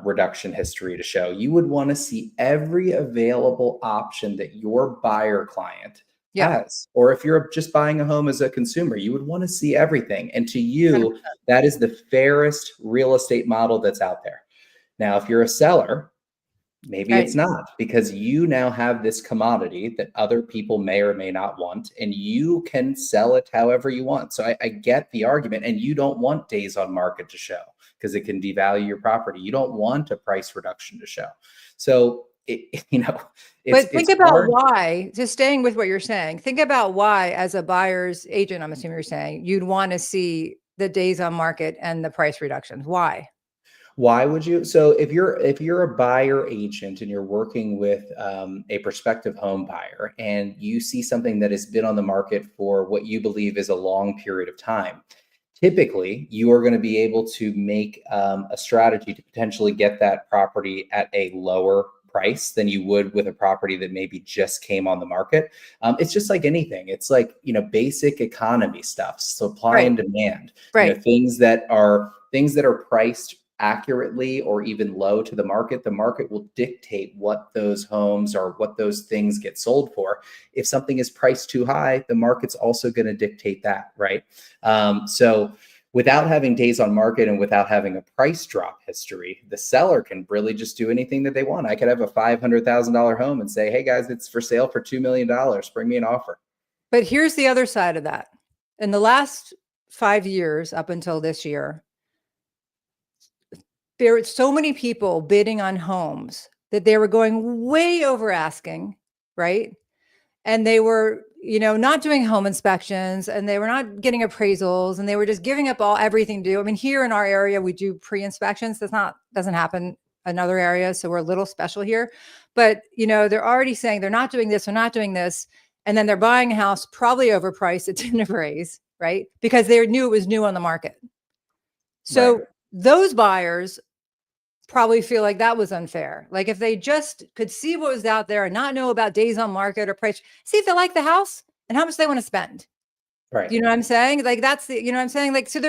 reduction history to show. You would want to see every available option that your buyer client has. Or if you're just buying a home as a consumer, you would want to see everything. And to you, 100%. that is the fairest real estate model that's out there. Now, if you're a seller, maybe it's not, because you now have this commodity that other people may or may not want, and you can sell it however you want. So I get the argument, and you don't want days on market to show because it can devalue your property. You don't want a price reduction to show. So but think about why, just staying with what you're saying, think about why, as a buyer's agent, I'm assuming you're saying you'd want to see the days on market and the price reductions. Why would you? So if you're a buyer agent and you're working with a prospective home buyer and you see something that has been on the market for what you believe is a long period of time, typically you are going to be able to make a strategy to potentially get that property at a lower price than you would with a property that maybe just came on the market. It's just like anything. It's like, basic economy stuff, supply and demand, things that are priced accurately or even low to the market will dictate what those homes or what those things get sold for. If something is priced too high, the market's also going to dictate that, right? So without having days on market and without having a price drop history, the seller can really just do anything that they want. I could have a $500,000 home and say, hey guys, it's for sale for $2 million. Bring me an offer. But here's the other side of that. In the last 5 years, up until this year, there were so many people bidding on homes that they were going way over asking, right? And they were, not doing home inspections, and they were not getting appraisals, and they were just giving up everything to do. I mean, here in our area, we do pre-inspections. Doesn't happen in other areas. So we're a little special here, but they're already saying they're not doing this, they're not doing this. And then they're buying a house probably overpriced at didn't appraise, right? Because they knew it was new on the market. So those buyers probably feel like that was unfair. Like if they just could see what was out there and not know about days on market or price, see if they like the house and how much they want to spend. Right. You know what I'm saying? Like that's the, what I'm saying? Like, so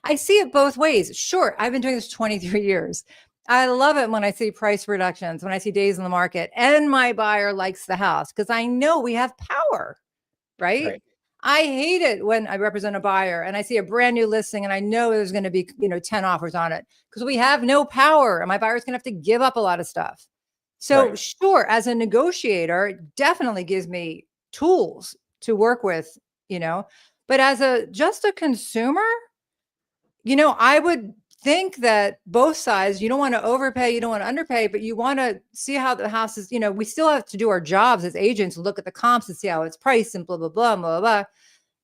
I see it both ways. Sure. I've been doing this 23 years. I love it when I see price reductions, when I see days on the market and my buyer likes the house, because I know we have power, right? I hate it when I represent a buyer and I see a brand new listing and I know there's going to be, 10 offers on it because we have no power and my buyer's going to have to give up a lot of stuff. So sure, as a negotiator, it definitely gives me tools to work with, but as just a consumer, I would think that both sides, you don't want to overpay, you don't want to underpay, but you want to see how the house is, we still have to do our jobs as agents, look at the comps and see how it's priced and blah, blah, blah, blah, blah,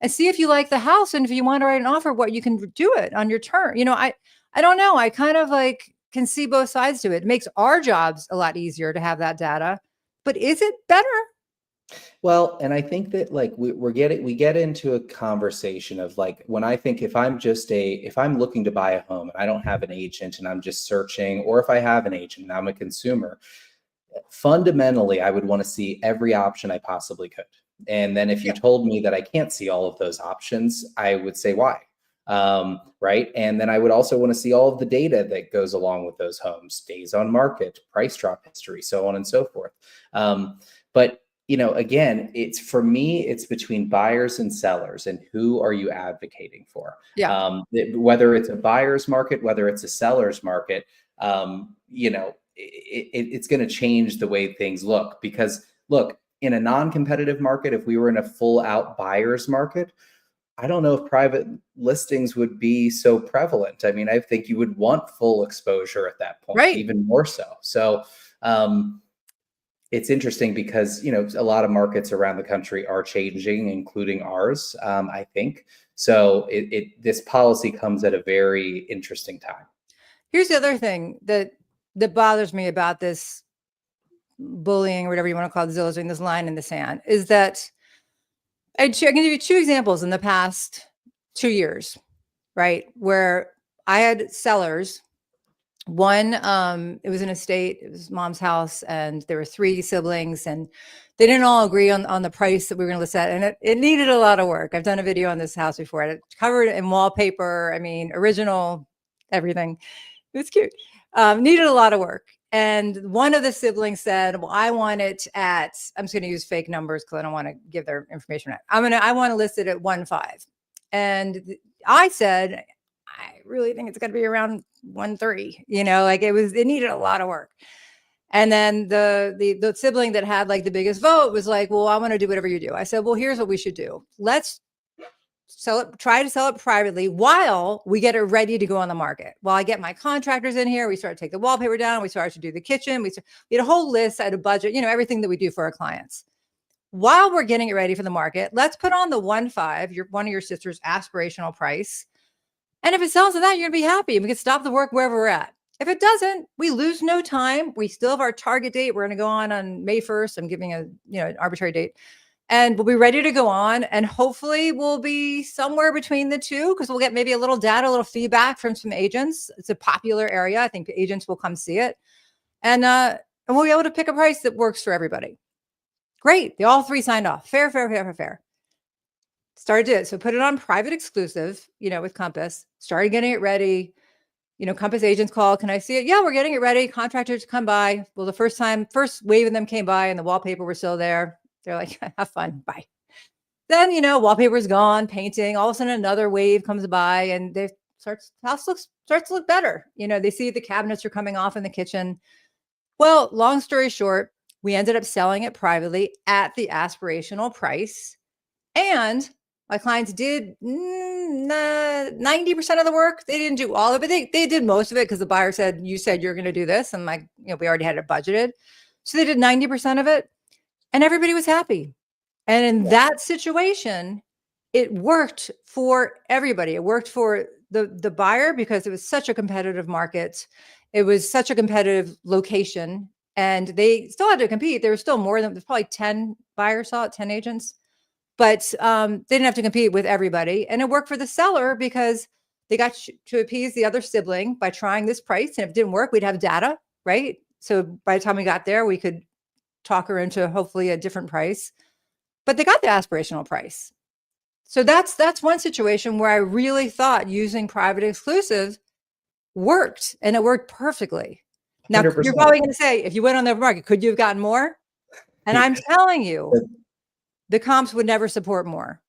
and see if you like the house. And if you want to write an offer, what you can do it on your turn. I don't know. I kind of can see both sides to it. It makes our jobs a lot easier to have that data, but is it better? Well, and I think that we get into a conversation of when I think if I'm looking to buy a home and I don't have an agent and I'm just searching, or if I have an agent and I'm a consumer, fundamentally, I would want to see every option I possibly could. And then if you told me that I can't see all of those options, I would say why. Right. And then I would also want to see all of the data that goes along with those homes, days on market, price drop history, so on and so forth. But again, for me, it's between buyers and sellers, and who are you advocating for? Yeah. Whether it's a buyer's market, whether it's a seller's market, it's going to change the way things look. Because look, in a non-competitive market, if we were in a full-out buyer's market, I don't know if private listings would be so prevalent. I mean, I think you would want full exposure at that point, Right. even more so. So it's interesting because, a lot of markets around the country are changing, including ours, I think. So this policy comes at a very interesting time. Here's the other thing that bothers me about this bullying, or whatever you want to call it, Zillow's doing this line in the sand, is that I can give you two examples in the past 2 years, right? Where I had sellers. One, it was an estate, it was mom's house, and there were 3 siblings, and they didn't all agree on the price that we were going to list at, and it needed a lot of work. I've done a video on this house before. I had it covered in wallpaper. I mean, original, everything. It was cute. Needed a lot of work. And one of the siblings said, well, I want it at, I'm just going to use fake numbers because I don't want to give their information out. I want to list it at 1.5. And I said, I really think it's got to be around 1.3, it needed a lot of work. And then the sibling that had like the biggest vote was like, well, I want to do whatever you do. I said, well, here's what we should do. Let's try to sell it privately while we get it ready to go on the market. While I get my contractors in here, we start to take the wallpaper down. We started to do the kitchen. We had a whole list at a budget, everything that we do for our clients. While we're getting it ready for the market, let's put on the 1.5, one of your sister's aspirational price. And if it sells at that, you're gonna be happy. We can stop the work wherever we're at. If it doesn't, we lose no time. We still have our target date. We're gonna go on May 1st. I'm giving an arbitrary date. And we'll be ready to go on. And hopefully we'll be somewhere between the two, because we'll get maybe a little data, a little feedback from some agents. It's a popular area. I think agents will come see it. And we'll be able to pick a price that works for everybody. Great. They all 3 signed off. Fair. Started it. So put it on private exclusive, with Compass, started getting it ready. Compass agents call, can I see it? Yeah, we're getting it ready. Contractors come by. Well, the first wave of them came by and the wallpaper was still there. They're like, have fun. Bye. Then, wallpaper's gone, painting. All of a sudden another wave comes by and house starts to look better. They see the cabinets are coming off in the kitchen. Well, long story short, we ended up selling it privately at the aspirational price. And my clients did 90% of the work. They didn't do all of it, but they did most of it because the buyer said, you said you're going to do this. And we already had it budgeted. So they did 90% of it and everybody was happy. And in that situation, it worked for everybody. It worked for the buyer because it was such a competitive market. It was such a competitive location and they still had to compete. There was still more than, there's probably 10 buyers saw it, 10 agents. But they didn't have to compete with everybody. And it worked for the seller because they got to appease the other sibling by trying this price. And if it didn't work, we'd have data, right? So by the time we got there, we could talk her into hopefully a different price. But they got the aspirational price. So that's one situation where I really thought using private exclusive worked, and it worked perfectly. Now, 100%. You're probably going to say, if you went on the market, could you have gotten more? And I'm telling you, the comps would never support more.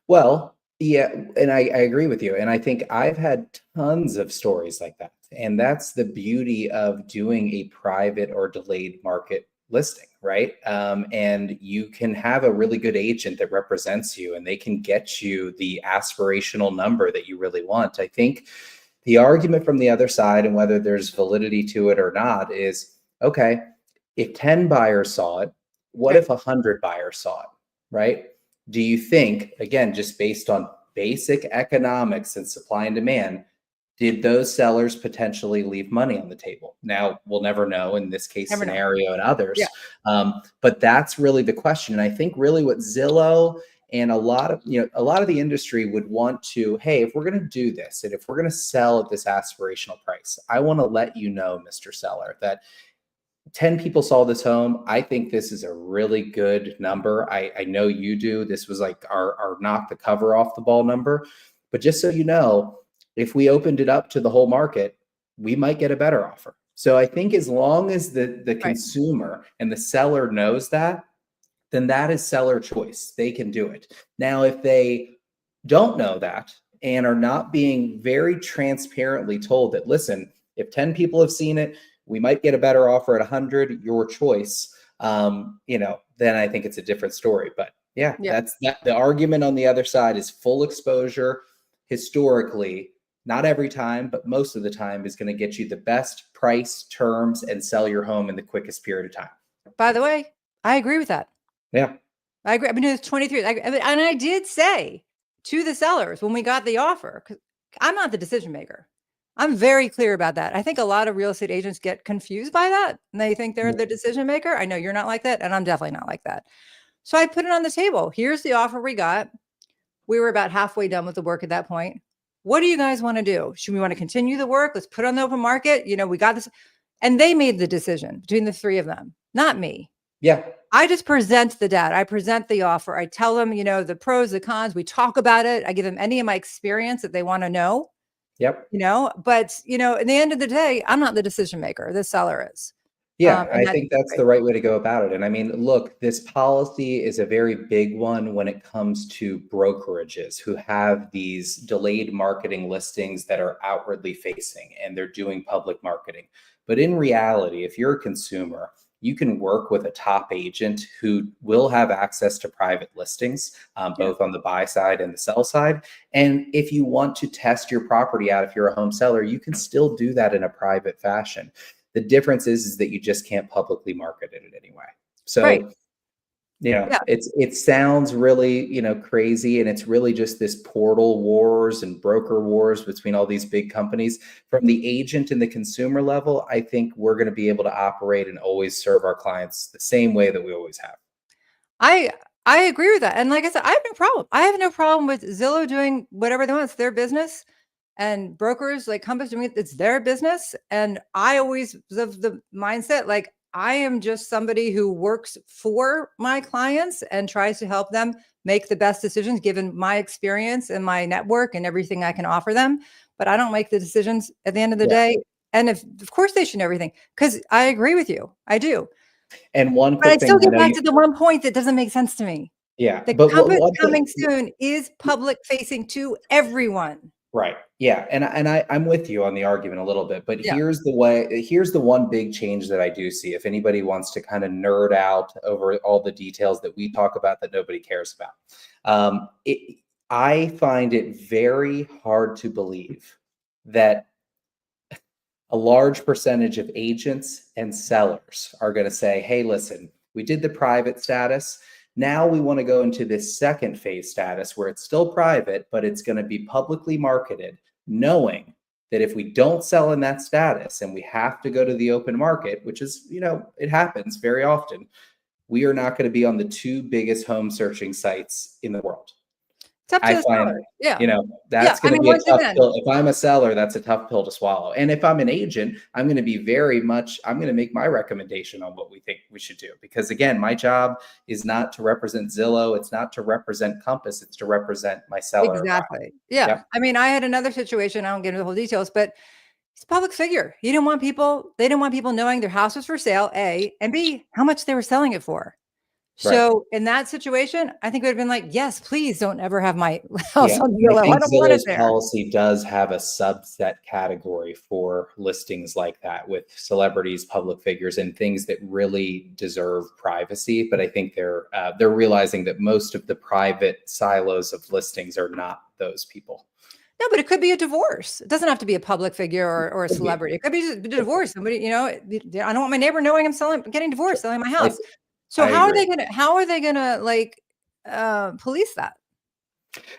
Well, yeah, and I agree with you. And I think I've had tons of stories like that. And that's the beauty of doing a private or delayed market listing, right? And you can have a really good agent that represents you and they can get you the aspirational number that you really want. I think the argument from the other side, and whether there's validity to it or not, is, okay, if 10 buyers saw it, what if 100 buyers saw it? Right? Do you think, again, just based on basic economics and supply and demand, did those sellers potentially leave money on the table? Now, we'll never know in this case scenario and others. Yeah. But that's really the question. And I think really what Zillow and a lot of the industry would want to, hey, if we're going to do this and if we're going to sell at this aspirational price, I want to let you know, Mr. Seller, that 10 people saw this home. I think this is a really good number. I know you do. This was like our knock the cover off the ball number. But just so you know, if we opened it up to the whole market, we might get a better offer. So I think as long as the consumer and the seller knows that, then that is seller choice. They can do it. Now, if they don't know that and are not being very transparently told that, listen, if 10 people have seen it, we might get a better offer at 100, your choice, then I think it's a different story. But yeah, that's that. The argument on the other side is full exposure historically, not every time, but most of the time is going to get you the best price, terms, and sell your home in the quickest period of time. By the way, I agree with that. Yeah. I agree. I've been doing this 23 years. And I did say to the sellers when we got the offer, because I'm not the decision maker. I'm very clear about that. I think a lot of real estate agents get confused by that. And they think they're the decision maker. I know you're not like that. And I'm definitely not like that. So I put it on the table. Here's the offer we got. We were about halfway done with the work at that point. What do you guys want to do? Should we want to continue the work? Let's put it on the open market. We got this. And they made the decision between the three of them, not me. Yeah. I just present the data. I present the offer. I tell them, the pros, the cons. We talk about it. I give them any of my experience that they want to know. Yep. But at the end of the day, I'm not the decision maker. The seller is. Yeah, I think that's the right way to go about it. And I mean, look, this policy is a very big one when it comes to brokerages who have these delayed marketing listings that are outwardly facing and they're doing public marketing. But in reality, if you're a consumer, you can work with a top agent who will have access to private listings, both on the buy side and the sell side. And if you want to test your property out, if you're a home seller, you can still do that in a private fashion. The difference is that you just can't publicly market it anyway. So, right. it sounds really, crazy. And it's really just this portal wars and broker wars between all these big companies. From the agent and the consumer level, I think we're going to be able to operate and always serve our clients the same way that we always have. I agree with that. And like I said, I have no problem. I have no problem with Zillow doing whatever they want. It's their business. And brokers like Compass doing it, it's their business. And I always have the mindset, like I am just somebody who works for my clients and tries to help them make the best decisions given my experience and my network and everything I can offer them. But I don't make the decisions at the end of the day. And of course they should know everything, because I agree with you. I do. And one but quick I still thing, get back to the one point that doesn't make sense to me. Yeah. The But Compass one coming thing, soon is public facing to everyone. right. Yeah. And I'm with you on the argument a little bit, but Yeah. here's the one big change that I do see. If anybody wants to kind of nerd out over all the details that we talk about that nobody cares about. I find it very hard to believe that a large percentage of agents and sellers are going to say, hey, listen, we did the private status. Now we want to go into this second phase status where it's still private, but it's going to be publicly marketed, knowing that if we don't sell in that status and we have to go to the open market, which is, it happens very often, we are not going to be on the two biggest home searching sites in the world. It's up to the seller. Yeah. That's going to be a tough pill. If I'm a seller, that's a tough pill to swallow. And if I'm an agent, I'm going to be I'm going to make my recommendation on what we think we should do. Because again, my job is not to represent Zillow. It's not to represent Compass. It's to represent my seller. Exactly. Yeah. Yep. I mean, I had another situation. I don't get into the whole details, but it's a public figure. They didn't want people knowing their house was for sale, A, and B, how much they were selling it for. So in that situation, I think it would have been like, yes, please don't ever have my house on Zillow. I don't want it there. Policy does have a subset category for listings like that with celebrities, public figures, and things that really deserve privacy. But I think they're realizing that most of the private silos of listings are not those people. No, but it could be a divorce. It doesn't have to be a public figure or a celebrity. It could be just a divorce. Somebody, I don't want my neighbor knowing I'm getting divorced, selling my house. So how are they gonna like police that?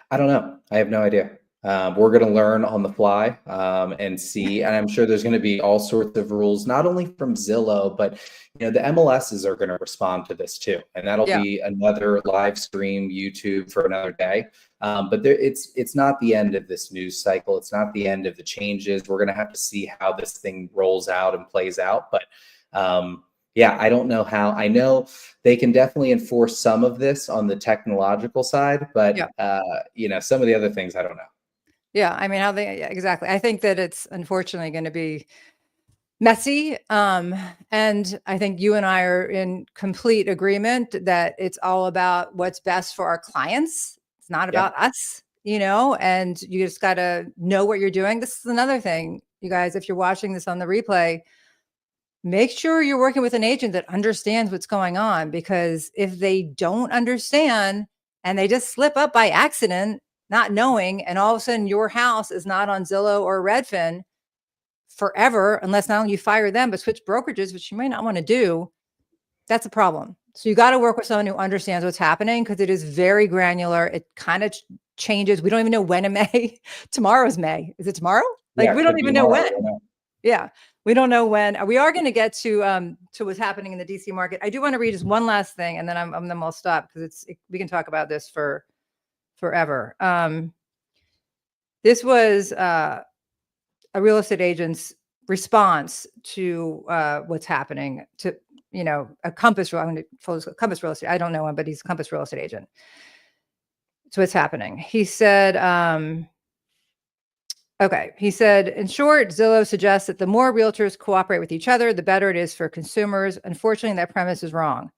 I don't know. I have no idea. We're going to learn on the fly and see. And I'm sure there's going to be all sorts of rules, not only from Zillow, but the MLSs are going to respond to this too. And that'll be another live stream YouTube for another day. But it's not the end of this news cycle. It's not the end of the changes. We're going to have to see how this thing rolls out and plays out. But yeah, I don't know how. I know they can definitely enforce some of this on the technological side, but some of the other things, I don't know. Yeah, I mean, exactly. I think that it's unfortunately going to be messy. And I think you and I are in complete agreement that it's all about what's best for our clients. It's not Yeah. about us, and you just got to know what you're doing. This is another thing, you guys, if you're watching this on the replay, make sure you're working with an agent that understands what's going on, because if they don't understand and they just slip up by accident, not knowing, and all of a sudden your house is not on Zillow or Redfin forever, unless not only you fire them, but switch brokerages, which you may not want to do, that's a problem. So you got to work with someone who understands what's happening, because it is very granular. It kind of changes. We don't even know when in May. Tomorrow's May. Is it tomorrow? Like, Yeah, we it don't could be even know tomorrow, when. Yeah. We don't know when. We are going to get to what's happening in the DC market. I do want to read just one last thing, and then then I'll stop, because we can talk about this for forever. This was a real estate agent's response to what's happening to, a Compass. I'm going to focus Compass Real Estate. I don't know him, but he's a Compass Real Estate agent. So what's happening? He said, okay. He said, in short, Zillow suggests that the more realtors cooperate with each other, the better it is for consumers. Unfortunately, that premise is wrong.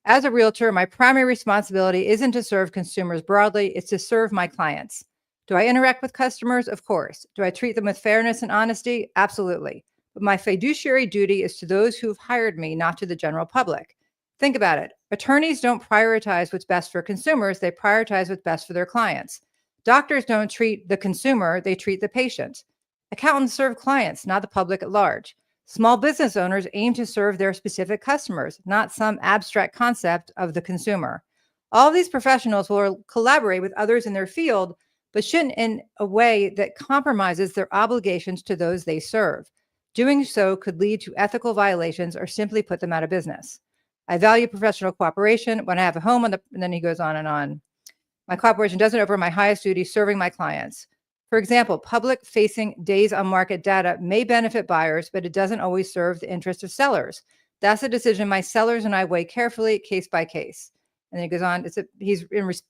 As a realtor, my primary responsibility isn't to serve consumers broadly, it's to serve my clients. Do I interact with customers? Of course. Do I treat them with fairness and honesty? Absolutely. But my fiduciary duty is to those who've hired me, not to the general public. Think about it. Attorneys don't prioritize what's best for consumers, they prioritize what's best for their clients. Doctors don't treat the consumer, they treat the patient. Accountants serve clients, not the public at large. Small business owners aim to serve their specific customers, not some abstract concept of the consumer. All these professionals will collaborate with others in their field, but shouldn't in a way that compromises their obligations to those they serve. Doing so could lead to ethical violations or simply put them out of business. I value professional cooperation when I have a home and then he goes on and on. My cooperation doesn't over my highest duty, serving my clients. For example, public-facing days on market data may benefit buyers, but it doesn't always serve the interest of sellers. That's a decision my sellers and I weigh carefully, case by case. And then he goes on. He's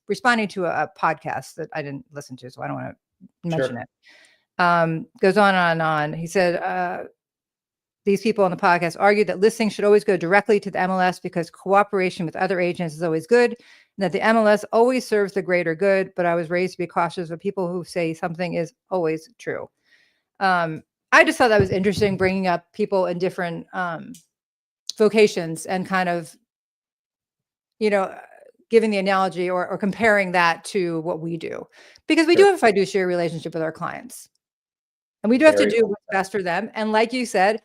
responding to a podcast that I didn't listen to, so I don't want to mention it. Goes on and on. He said, these people on the podcast argued that listings should always go directly to the MLS because cooperation with other agents is always good, and that the MLS always serves the greater good. But I was raised to be cautious of people who say something is always true. I just thought that was interesting, bringing up people in different vocations and kind of, giving the analogy or comparing that to what we do, because we do have a fiduciary relationship with our clients, and we do have to do what's best for them. And like you said,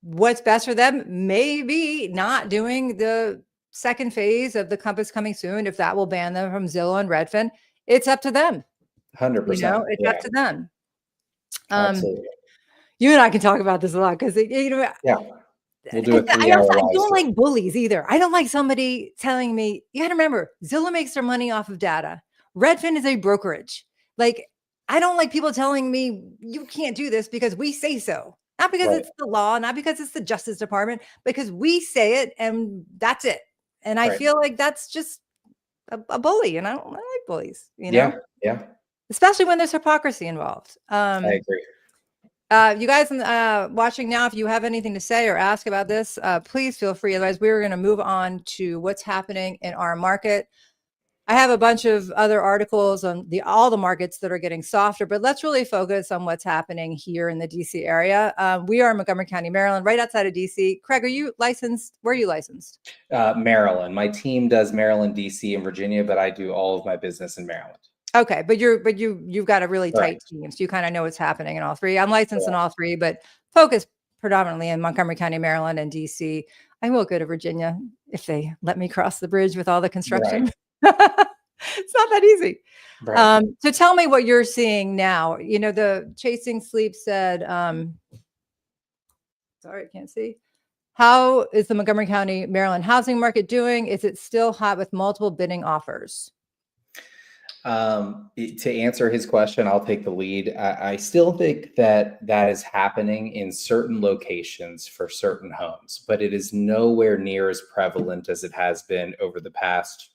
what's best for them may be not doing the second phase of the Compass coming soon. If that will ban them from Zillow and Redfin, it's up to them. 100%. It's up to them. Absolutely. You and I can talk about this a lot, because yeah, we'll do a 3-hour live. I don't like bullies either. I don't like somebody telling me, you got to remember, Zillow makes their money off of data. Redfin is a brokerage. Like, I don't like people telling me you can't do this because we say so. Not because it's the law, not because it's the Justice Department, because we say it and that's it. And I feel like that's just a bully, and I don't like bullies, Yeah. Especially when there's hypocrisy involved. I agree. You guys watching now, if you have anything to say or ask about this, please feel free. Otherwise, we're going to move on to what's happening in our market. I have a bunch of other articles on all the markets that are getting softer, but let's really focus on what's happening here in the DC area. We are in Montgomery County, Maryland, right outside of DC. Craig, are you licensed? Where are you licensed? Maryland. My team does Maryland, DC, and Virginia, but I do all of my business in Maryland. Okay, but you've got a really tight team, so you kind of know what's happening in all three. I'm licensed in all three, but focus predominantly in Montgomery County, Maryland, and DC. I will go to Virginia if they let me cross the bridge with all the construction. It's not that easy. So tell me what you're seeing now. The Chasing Sleep said, sorry, I can't see. How is the Montgomery County, Maryland housing market doing? Is it still hot with multiple bidding offers? To answer his question, I'll take the lead. I still think that is happening in certain locations for certain homes, but it is nowhere near as prevalent as it has been over the past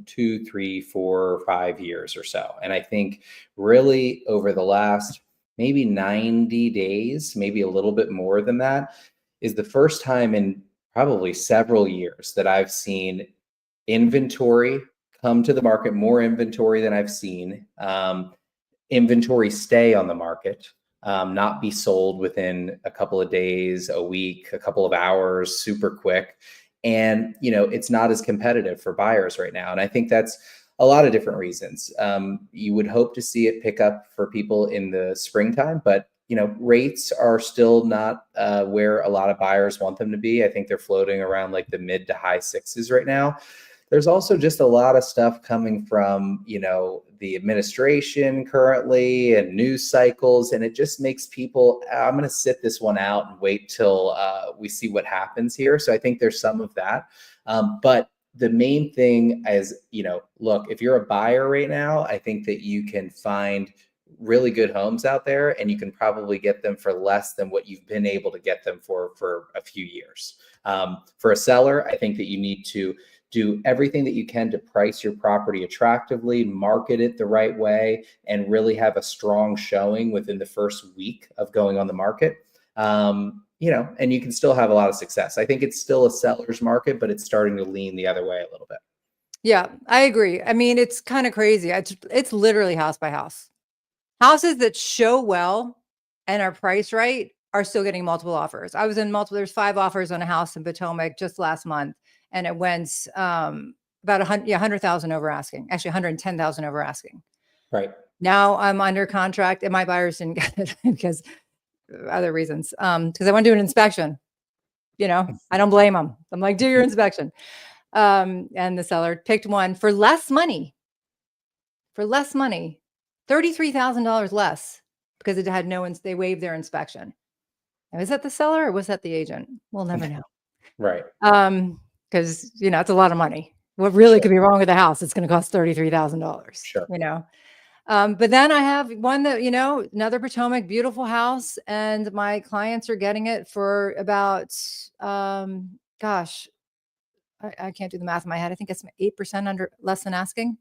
2, 3, 4, 5 years or so. And I think really over the last maybe 90 days, maybe a little bit more than that, is the first time in probably several years that I've seen inventory come to the market, more inventory than I've seen. Inventory stay on the market, not be sold within a couple of days, a week, a couple of hours, super quick. And, it's not as competitive for buyers right now. And I think that's a lot of different reasons. You would hope to see it pick up for people in the springtime, but rates are still not where a lot of buyers want them to be. I think they're floating around like the mid to high sixes right now. There's also just a lot of stuff coming from, the administration currently and news cycles. And it just makes people, I'm going to sit this one out and wait till we see what happens here. So I think there's some of that. But the main thing is, look, if you're a buyer right now, I think that you can find really good homes out there, and you can probably get them for less than what you've been able to get them for a few years. For a seller, I think that you need to do everything that you can to price your property attractively, market it the right way, and really have a strong showing within the first week of going on the market. And you can still have a lot of success. I think it's still a seller's market, but it's starting to lean the other way a little bit. Yeah, I agree. I mean, it's kind of crazy. It's literally house by house. Houses that show well and are priced right are still getting multiple offers. I was in there's 5 offers on a house in Potomac just last month, and it went about 100,000 over asking, actually 110,000 over asking. Right. Now I'm under contract, and my buyers didn't get it because other reasons. Because I want to do an inspection. I don't blame them. I'm like, do your inspection. And the seller picked one for less money. $33,000 less, because it had they waived their inspection. Now, is that the seller or was that the agent? We'll never know. Right. Because it's a lot of money. What really could be wrong with the house? It's going to cost $33,000. Sure. But then I have one that, another Potomac, beautiful house, and my clients are getting it for about, gosh, I can't do the math in my head. I think it's 8% less than asking,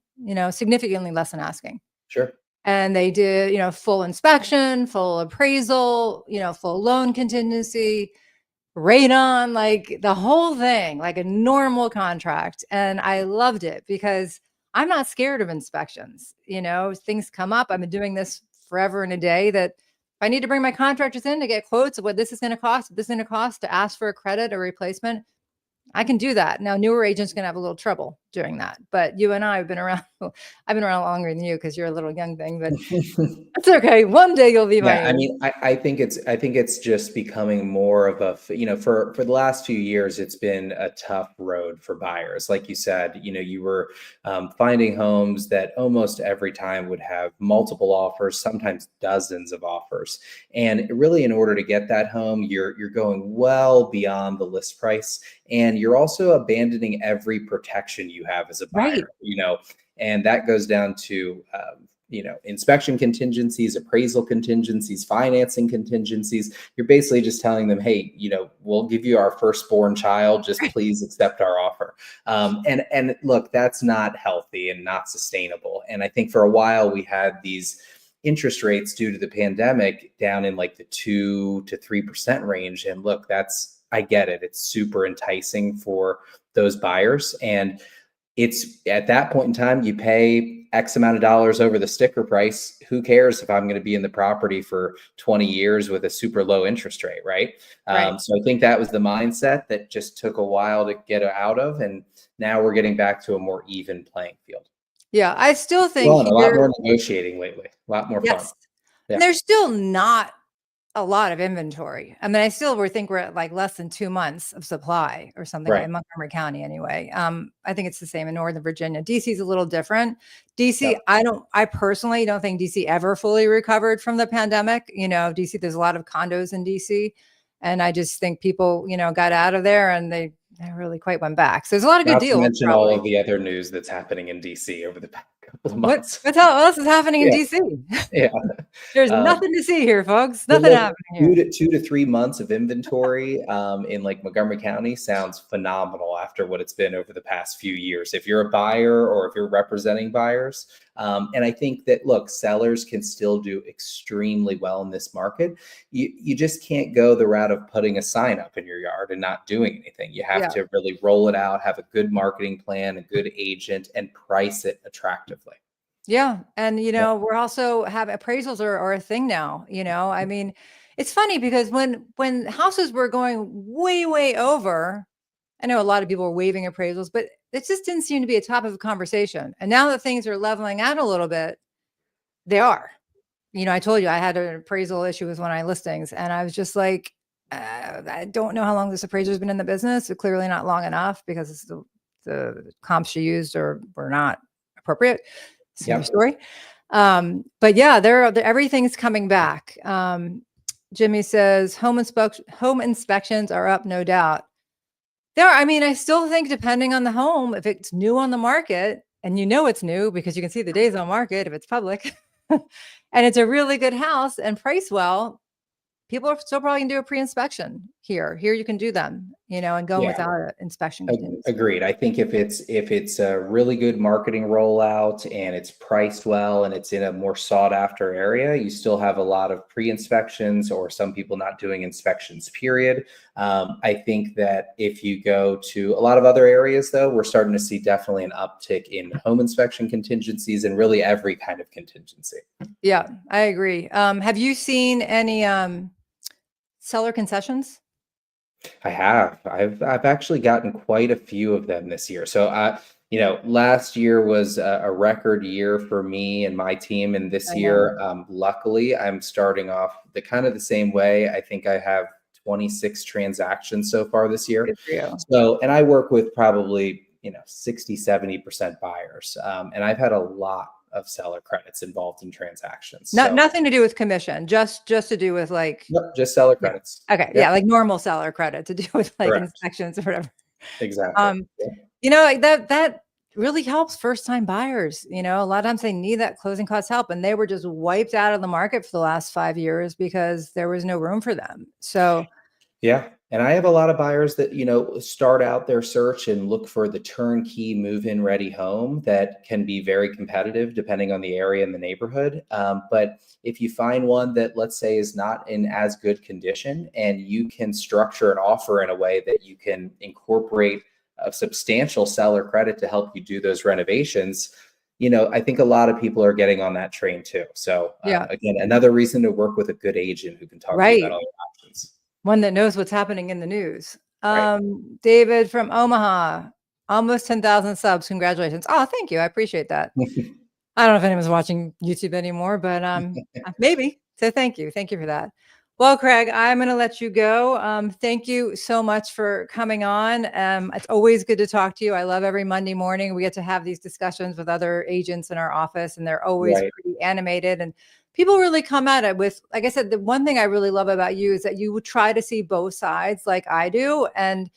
significantly less than asking. Sure. And they did, full inspection, full appraisal, full loan contingency, radon, like the whole thing, like a normal contract. And I loved it because I'm not scared of inspections. Things come up. I've been doing this forever and a day, that if I need to bring my contractors in to get quotes of what this is going to cost, to ask for a credit or replacement, I can do that. Now, newer agents going to have a little trouble doing that. But you and I have been around. I've been around longer than you because you're a little young thing, but it's okay. One day you'll be my age. I mean, I think it's just becoming more of a, for the last few years, it's been a tough road for buyers. Like you said, you were finding homes that almost every time would have multiple offers, sometimes dozens of offers. And really, in order to get that home, you're going well beyond the list price. And you're also abandoning every protection you have as a buyer, right. And that goes down to, inspection contingencies, appraisal contingencies, financing contingencies. You're basically just telling them, hey, we'll give you our firstborn child, just please accept our offer. And look, that's not healthy and not sustainable. And I think for a while we had these interest rates due to the pandemic down in like the 2 to 3% range. And look, I get it. It's super enticing for those buyers. And it's at that point in time, you pay X amount of dollars over the sticker price. Who cares if I'm going to be in the property for 20 years with a super low interest rate, right? So I think that was the mindset that just took a while to get out of. And now we're getting back to a more even playing field. Yeah, I still think a lot more negotiating lately, a lot more fun. Yeah. And there's still not a lot of inventory. I mean, I still think we're at like less than 2 months of supply or something, right, in Montgomery County anyway. I think it's the same in Northern Virginia. DC is a little different. DC, I personally don't think DC ever fully recovered from the pandemic. DC, there's a lot of condos in DC. And I just think people, got out of there and they really quite went back. So there's a lot of good deals. Not to mention all of the other news that's happening in DC over the couple of months. What else is happening in Yeah. DC? Yeah. There's Um, nothing to see here, folks. But Nothing look, happening here. 2 to 3 months of inventory in like Montgomery County sounds phenomenal after what it's been over the past few years. If you're a buyer or if you're representing buyers, and I think that look, sellers can still do extremely well in this market. You just can't go the route of putting a sign up in your yard and not doing anything. You have Yeah. to really roll it out, have a good marketing plan, a good agent, and price it attractively. Yeah. And, Yeah. we're also have appraisals are a thing now, I mean, it's funny because when houses were going way, way over, I know a lot of people were waiving appraisals, but it just didn't seem to be a top of the conversation. And now that things are leveling out a little bit, they are. I told you I had an appraisal issue with one of my listings, and I was just like, I don't know how long this appraiser's been in the business. But clearly not long enough because the comps she used were not appropriate. It's another Yep. story. But yeah, everything's coming back. Jimmy says home inspections are up, no doubt. I mean, I still think depending on the home, if it's new on the market, and it's new because you can see the days on market if it's public, and it's a really good house and priced well, people are still probably gonna do a pre-inspection here. Here you can do them, and go Yeah. without an inspection contingency. Agreed. I think if it's a really good marketing rollout and it's priced well and it's in a more sought after area, you still have a lot of pre-inspections or some people not doing inspections, period. I think that if you go to a lot of other areas, though, we're starting to see definitely an uptick in home inspection contingencies and really every kind of contingency. Yeah, I agree. Have you seen any seller concessions? I have. I've actually gotten quite a few of them this year. So last year was a record year for me and my team, and this I know. year, luckily, I'm starting off the kind of the same way. I think I have 26 transactions so far this year. Good for you. So, and I work with probably 60-70% buyers, and I've had a lot of seller credits involved in transactions. So, Nothing to do with commission, just to do with like, yep, just seller yeah. credits. Okay. Yep, Yeah. Like normal seller credit to do with like correct. inspections or whatever. Exactly. Yep. Like that really helps first time buyers. A lot of times they need that closing cost help, and they were just wiped out of the market for the last 5 years because there was no room for them. So Yeah. And I have a lot of buyers that, start out their search and look for the turnkey move-in ready home that can be very competitive depending on the area and the neighborhood. But if you find one that, let's say, is not in as good condition and you can structure an offer in a way that you can incorporate a substantial seller credit to help you do those renovations, I think a lot of people are getting on that train too. So yeah, again, another reason to work with a good agent who can talk to you about right. all your options. One that knows what's happening in the news. Right. David from Omaha, almost 10,000 subs. Congratulations. Oh, thank you. I appreciate that. I don't know if anyone's watching YouTube anymore, but maybe. So thank you. Thank you for that. Well, Craig, I'm going to let you go. Thank you so much for coming on. It's always good to talk to you. I love every Monday morning. We get to have these discussions with other agents in our office, and they're always Right. pretty animated. And people really come at it with, like I said, the one thing I really love about you is that you would try to see both sides like I do. And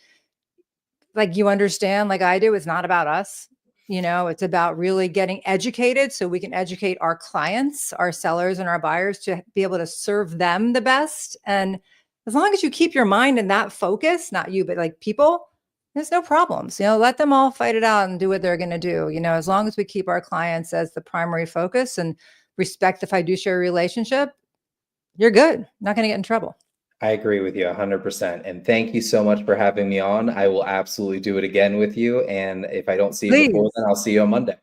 like you understand, like I do, it's not about us. It's about really getting educated so we can educate our clients, our sellers, and our buyers to be able to serve them the best. And as long as you keep your mind in that focus, not you, but like people, there's no problems. Let them all fight it out and do what they're going to do. As long as we keep our clients as the primary focus and respect the fiduciary relationship, you're good. Not going to get in trouble. I agree with you 100%. And thank you so much for having me on. I will absolutely do it again with you. And if I don't see you before Please. then, I'll see you on Monday.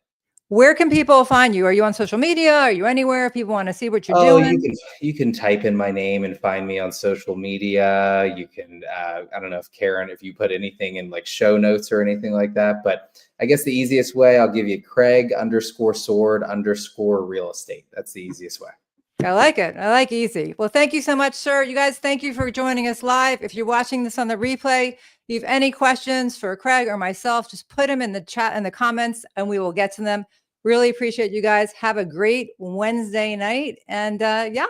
Where can people find you? Are you on social media? Are you anywhere? If people want to see what you're Oh, doing? you can type in my name and find me on social media. You can, I don't know if Caryn, if you put anything in like show notes or anything like that, but I guess the easiest way, I'll give you Craig_Sword_real estate. That's the easiest way. I like it. I like easy. Well, thank you so much, sir. You guys, thank you for joining us live. If you're watching this on the replay, if you have any questions for Craig or myself, just put them in the chat in the comments and we will get to them. Really appreciate you guys. Have a great Wednesday night. And yeah,